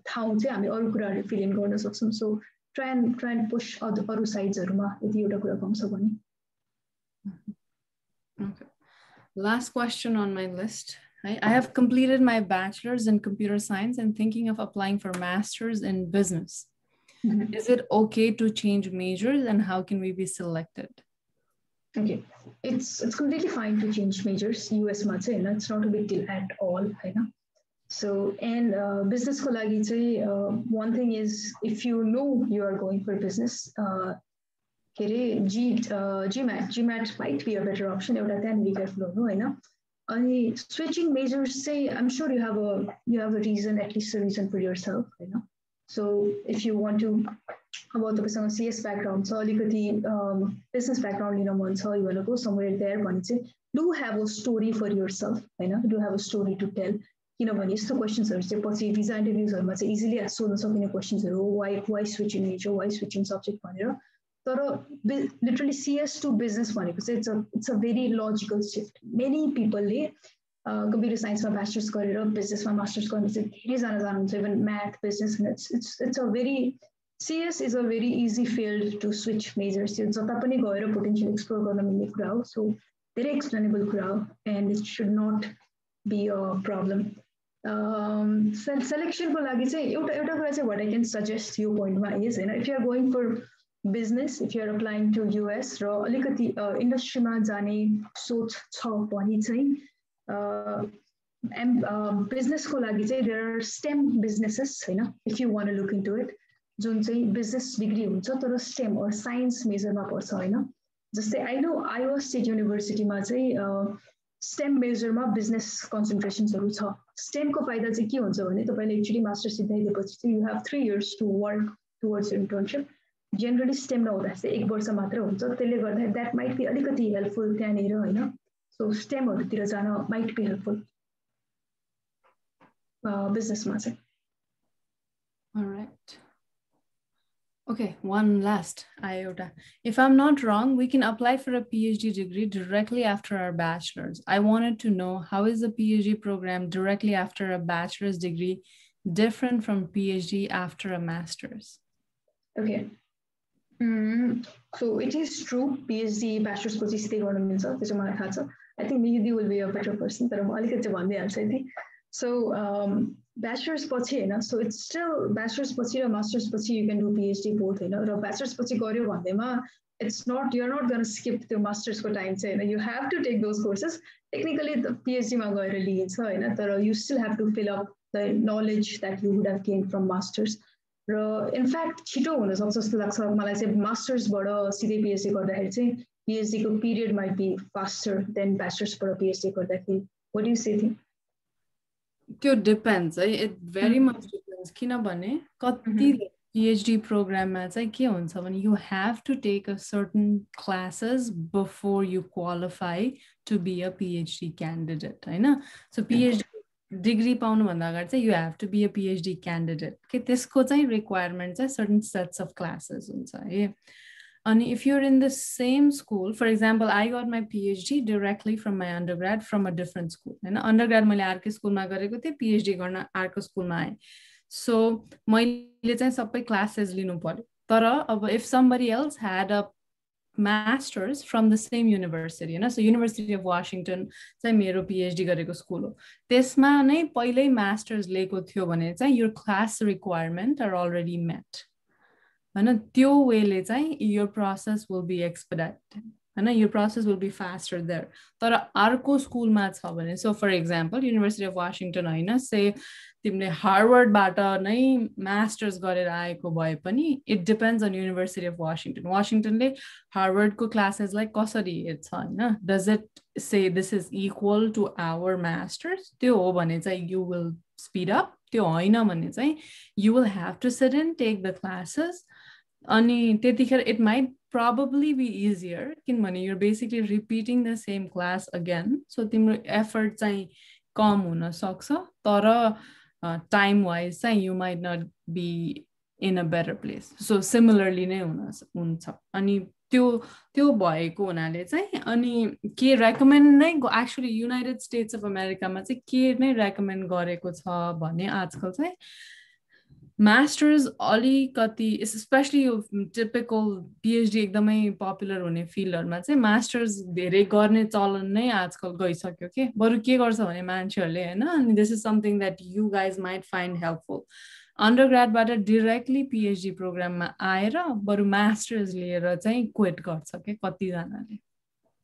ठाउँ चाहिँ हामी अरु कुराहरु फिल इन गर्न सक्छौं. सो try and push अरु साइड्सहरुमा यदि एउटा कुरा कम छ भने. Okay. Last question on my list. I have completed my bachelor's in computer science and thinking of applying for master's in business. Mm-hmm. Is it okay to change majors and how can we be selected? Okay, it's completely fine to change majors. US मा चाहिँ it's not a big deal at all हैन. So and business को लागि चाहिँ one thing is if you know you are going for business, के रे GMAT might be a better option. एउटा त्यहाँ be careful हुनु हैन. अनि switching majors say I'm sure you have a reason, at least a reason for yourself हैन. So if you want to about तपाईसँग CS background छ, अलिकति business background लिन मन छ, you want to go somewhere there भने चाहिँ do have a story for yourself हैन. Do have a story to tell. किनभने यस्तो क्वेशन्सहरु चाहिँ पछि भिजा इन्टरभ्युजहरुमा चाहिँ इजिली सोध्न सकिने क्वेशन्सहरु हो. why switching major, why switching subject भनेर. तर literally CS to business भनेको चाहिँ it's a very logical shift. Many people ले computer science ma bachelor's गरेर business ma master's गर्ने चाहिँ धेरै जना जानुहुन्छ even math business and it's a very CS is a very easy field to switch majors यो जता पनि गएर potential explore गर्न मिल्ने कुरा हो so धेरै explainable कुरा हो and it should not be a problem selection को लागि चाहिँ एउटा कुरा चाहिँ what I can suggest यो point मा is हैन if you are going for business if you are applying to US र अलिकति industry मा जाने सोच छ भने चाहिँ business को लागि चाहिँ there are STEM businesses हैन if you want to look into it जुन चाहिँ business degree हुन्छ तर STEM or science major मा पर्छ हैन जस्तै I know Iowa State University मा चाहिँ STEM major मा business concentrations हरु छ STEM को फाइदा चाहिँ के हुन्छ भने तपाईले actually master सिधाइदिएपछि चाहिँ you have 3 years to work towards internship generally STEM नहुँदा चाहिँ 1 वर्ष मात्र हुन्छ त्यसले गर्दा that might be अलिकति helpful त्यहाँनिर हैन so STEM हरुतिर जान might be helpful business मा चाहिँ all right okay one last iota if I'm not wrong we can apply for a PhD degree directly after our bachelor's I wanted to know how is the PhD program directly after a bachelor's degree different from PhD after a master's okay so it is true PhD bachelor's पछि सिधै गर्न मिल्छ त्यो चाहिँ मलाई थाहा छ I think Nihit will be a better person तर म अलिकति भन्दिहाल्छु नि so bachelor's पछि हैन so it's still bachelor's पछि र master's पछि you can do PhD both हैन र bachelor's पछि गर्यो भन्दैमा it's not you're not going to skip the master's को time चाहिँ हैन you have to take those courses technically the PhD मा गएर लिइन्छ हैन तर you still have to fill up the knowledge that you would have gained from master's र in fact छिटो हुन सक्छ जस्तो लाग्छ मलाई चाहिँ master's बाट सिधै PhD गर्दाखेरि चाहिँ PhD को period might be faster than bachelor's बाट PhD गर्दाखेरि what do you say It depends. It very much depends. किनभने कति PhD program मा चाहिँ के हुन्छ भने you have to take a certain classes before you qualify to be a PhD candidate, हैन? So PhD degree पाउनु भन्दा अगाडि चाहिँ you have to be a PhD candidate. के त्यसको चाहिँ requirement चाहिँ certain sets of classes हुन्छ है. And if you're in the same school, for example, I got my PhD directly from my undergrad from a different school. And undergrad मैले अर्कै स्कुलमा गरेको थिएँ, PhD गर्न अर्को स्कुलमा आएँ. So मैले चाहिँ सबै क्लासेस लिनु पर्यो. तर अब if somebody else had a master's from the same university, you know, so University of Washington चाहिँ मेरो PhD गरेको स्कुल हो. त्यसमा नै पहिल्यै master's लिएको थियो भने चाहिँ your class requirement are already met. And त्यो वेले चाहिँ your process will be expedited and your process will be faster there तर अर्को स्कुलमा छ भने so for example University of Washington हैन say तिमीले हार्वर्ड बाट नै मास्टर्स गरेर आएको भए पनि it depends on University of Washington Washingtonले हार्वर्डको क्लासेसलाई कसरी हेर्छ हैन does it say this is equal to our masters त्यो हो भने चाहिँ you will speed up त्यो हैन भने चाहिँ you will have to sit and take the classes अनि त्यतिखेर it might probably be easier किनभने you're basically repeating the same class again so तिम्रो effort चाहिँ कम हुन सक्छ तर time wise चाहिँ you might not be in a better place so similarly नै हुन्छ अनि त्यो भएको हुनाले चाहिँ अनि के recommend नै actually United States of America मा चाहिँ के नै recommend गरेको छ भने आजकल चाहिँ Masters अलिकति especially typical PhD एकदमै popular हुने फिल्डहरुमा चाहिँ masters धेरै गर्ने चलन नै आजकल गइसक्यो के बरु के गर्छ भने मान्छेहरुले हैन अनि this is something that you guys might find helpful undergrad बाट directly PhD program मा आएर बरु masters लिएर चाहिँ quit गर्छ के कति जनाले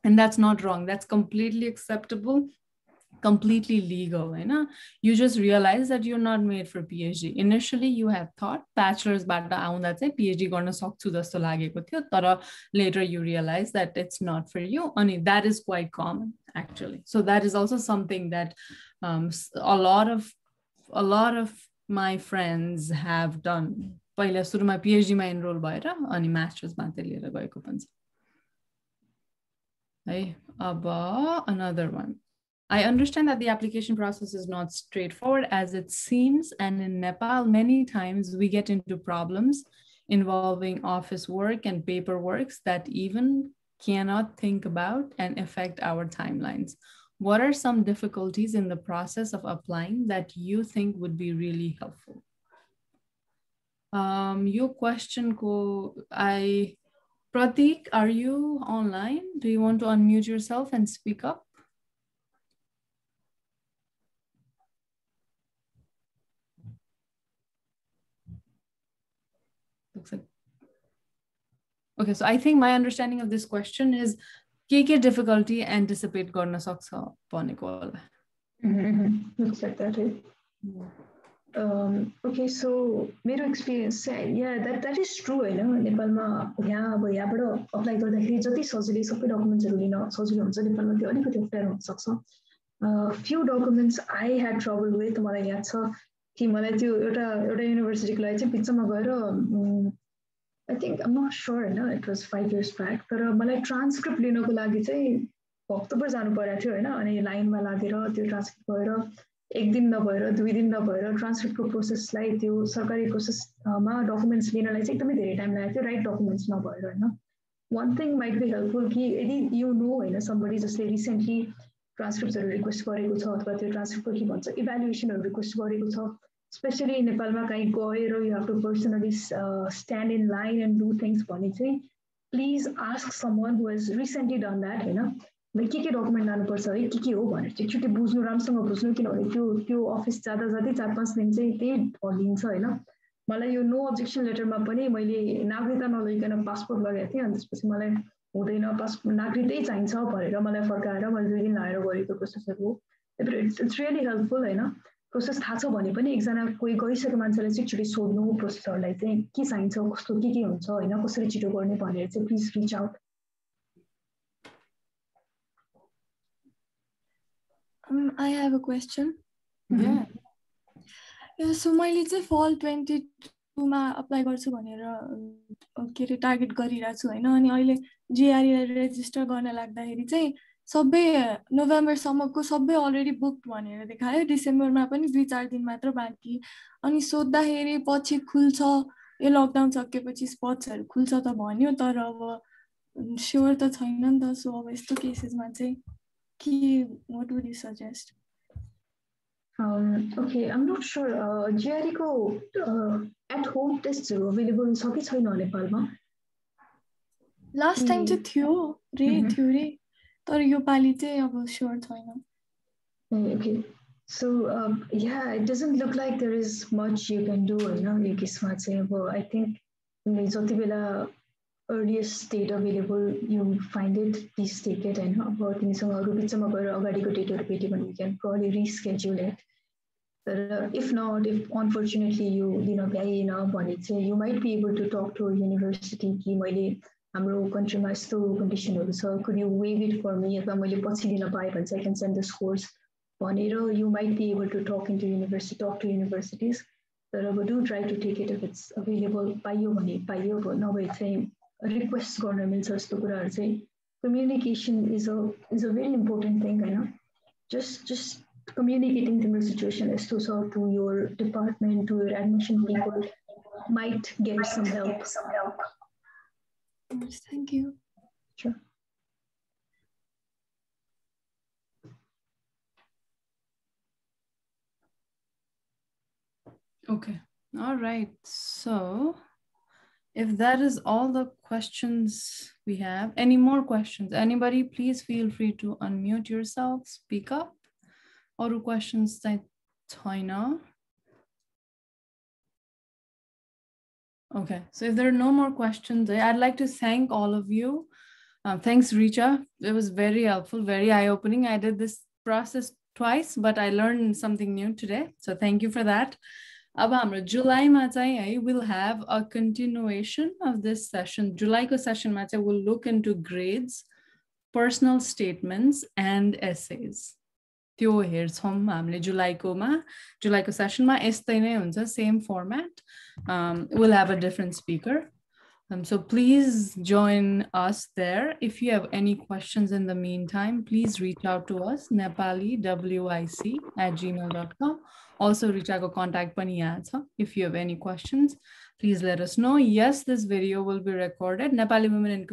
and that's not wrong that's completely acceptable completely legal हैन you just realize that you're not made for PhD initially you have thought bachelor's बाट आउँदा चाहिँ PhD गर्न सक्छु जस्तो लागेको थियो तर later you realize that it's not for you and that is quite common actually so that is also something that a lot of my friends have done पहिला सुरुमा PhD मा enroll भएर अनि masters मात्रै लिएर गएको पनि है अब another one I understand that the application process is not straightforward as it seems, and in Nepal, many times we get into problems involving office work and paperwork that even cannot think about and affect our timelines. What are some difficulties in the process of applying that you think would be really helpful? Your question ko Pratik, are you online? Do you want to unmute yourself and speak up? Looks like. Okay, so I think my understanding of this question is के difficulty anticipate गर्न सक्छ भनेको होला. Looks like that. Okay, so मेरो experience, yeah, that is true. नेपालमा यहाँबाट apply गर्दाखेरि जति सजिलै सबै डकुमेन्ट्सहरु लिन सजिलो हुन्छ नेपालमा त्यो अलिकति अप्ठ्यारो हुन सक्छ. Few documents I had trouble with. मलाई याद छ कि मलाई त्यो एउटा युनिभर्सिटीको लागि चाहिँ बिचमा गएर I think I'm not sure, it was 5 years back. तर मलाई ट्रान्सक्रिप्ट लिनको लागि चाहिँ भक्तपुर जानु परेको थियो हैन अनि लाइनमा लागेर त्यो ट्रान्सक्रिप्ट भएर एक दिन नभएर 2 दिन नभएर ट्रान्सक्रिप्टको प्रोसेसलाई त्यो सरकारी प्रोसेसमा डकुमेन्ट्स लिनलाई चाहिँ एकदमै धेरै टाइम लागेको थियो राइट डकुमेन्ट्स नभएर हैन. One thing might be helpful कि यदि you know हैन somebody जसले रिसेन्टली ट्रान्सक्रिप्टहरु रिक्वेस्ट गरेको छ अथवा त्यो ट्रान्सक्रिप्टको के भन्छ इभ्यालुएसनहरु रिक्वेस्ट गरेको छ especially नेपालमा कहीँ गएर you have to personally stand in line and do things भने चाहिँ please ask someone who has recently done that हैन के डकुमेन्ट लानुपर्छ है के हो भनेर चाहिँ एकचोटि बुझ्नु राम्रोसँग बुझ्नु किनभने त्यो अफिस जाँदा जाँदै 4-5 दिन चाहिँ त्यही लिन्छ हैन. मलाई यो नो अब्जेक्सन लेटरमा पनि मैले नागरिकता नलैकन पासपोर्ट लगाएको थिएँ अनि त्यसपछि मलाई हुँदैन पासपोर्ट नागरिकतै चाहिन्छ भनेर मलाई फर्काएर मैले 2 दिन लाएर गरेको प्रोसेसहरु हो. इट्स रियली हेल्पफुल हैन. प्रोसेस थाहा छ भने पनि एकजना कोही गइसकेको मान्छेले चाहिँ एकचोटि सोध्नु प्रोसेसहरुलाई चाहिँ के चाहिन्छ कस्तो के हुन्छ हैन कसरी छिटो गर्ने भनेर चाहिँ please reach out. I have a question. Yeah. So मैले चाहिँ fall 22 मा अप्लाई गर्छु भनेर के रे टार्गेट गरिरहेको छु हैन अनि अहिले जीआरई रेजिस्टर गर्न लाग्दाखेरि चाहिँ सबै नोभेम्बर सम्मको सबै अलरेडी बुक्ड भनेर देखायो. डिसेम्बरमा पनि 2-4 दिन मात्र बाँकी अनि सोध्दाखेरि पछि खुल्छ यो लकडाउन सकेपछि स्पट्सहरु खुल्छ त भन्यो तर अब स्योर त छैन नि त. सो अब यस्तो केसेसमा चाहिँ what would you suggest? Okay, I'm not sure. GRE को at home tests available छ कि छैन नेपालमा? Last time चाहिँ थियो रे तर यो पाली चाहिँ अब स्योर छैन. Okay, so yeah, it doesn't look like there is much you can do हैन यो केसमा चाहिँ अब I think जति बेला earliest date available you find it, please take it and about तिमीसँग अरु बिचमा गएर अगाडिको डेटहरु भेट्यो भने we can probably reschedule it. But if not, if unfortunately you दिन भ्याइएन भने चाहिँ you might be able to talk to a university कि मैले हाम्रो कन्ट्रीमा यस्तो कन्डिसनहरु छ could you waive it for me अथवा मैले पछि दिन पाए भने चाहिँ I can send this course भनेर you might be able to talk to universities. तर अब do try to take it if it's available. पाइयो भने पाइयो नभए चाहिँ request गर्न मिल्छ जस्तो कुराहरु चाहिँ. Communication is a very important thing हैन. Just communicating the situation as to your department, to your admission people might get some help. Yes, thank you. Sure. Okay. All right. So if that is all the questions we have, any more questions? Anybody, please feel free to unmute yourself, speak up. Or questions that China. Okay, so if there are no more questions, I'd like to thank all of you. Thanks, Reecha. It was very helpful, very eye-opening. I did this process twice, but I learned something new today. So thank you for that. अब July we'll have a continuation of this session. July session will look into grades, personal statements, and essays. त्यो हेर्छौं हामीले जुलाईको सेसनमा यस्तै नै हुन्छ same format. We'll have a different speaker. So please join us there. If you have any questions in the meantime, please reach out to us, nepaliwic@gmail.com. Also, Reechaको contact pani yaha cha. If you have any questions, please let us know. Yes, this video will be recorded. Nepali Women in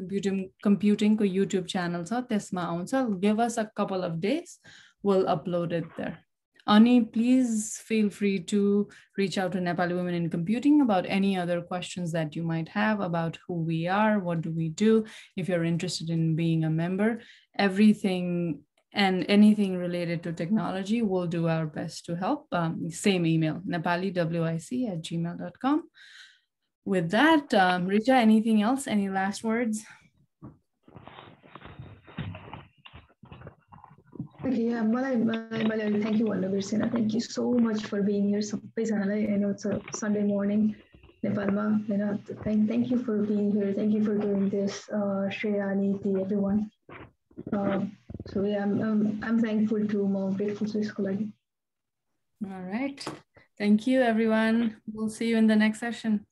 Computing ko YouTube channel cha, tesma auncha. Give us a couple of days. We'll upload it there. Ani, please feel free to reach out to Nepali Women in Computing about any other questions that you might have about who we are, what do we do, if you're interested in being a member, everything and anything related to technology, we'll do our best to help. Same email, nepaliwic@gmail.com. With that, Reecha, anything else? Any last words? Okay, yeah, Malay, thank you, Wonderbirsena. Thank you so much for being here. I know it's a Sunday morning, Nepalma. Thank you for being here. Thank you for doing this, Shreya, Nihit, everyone. So yeah, I'm thankful to Mom, grateful to this college. All right. Thank you, everyone. We'll see you in the next session.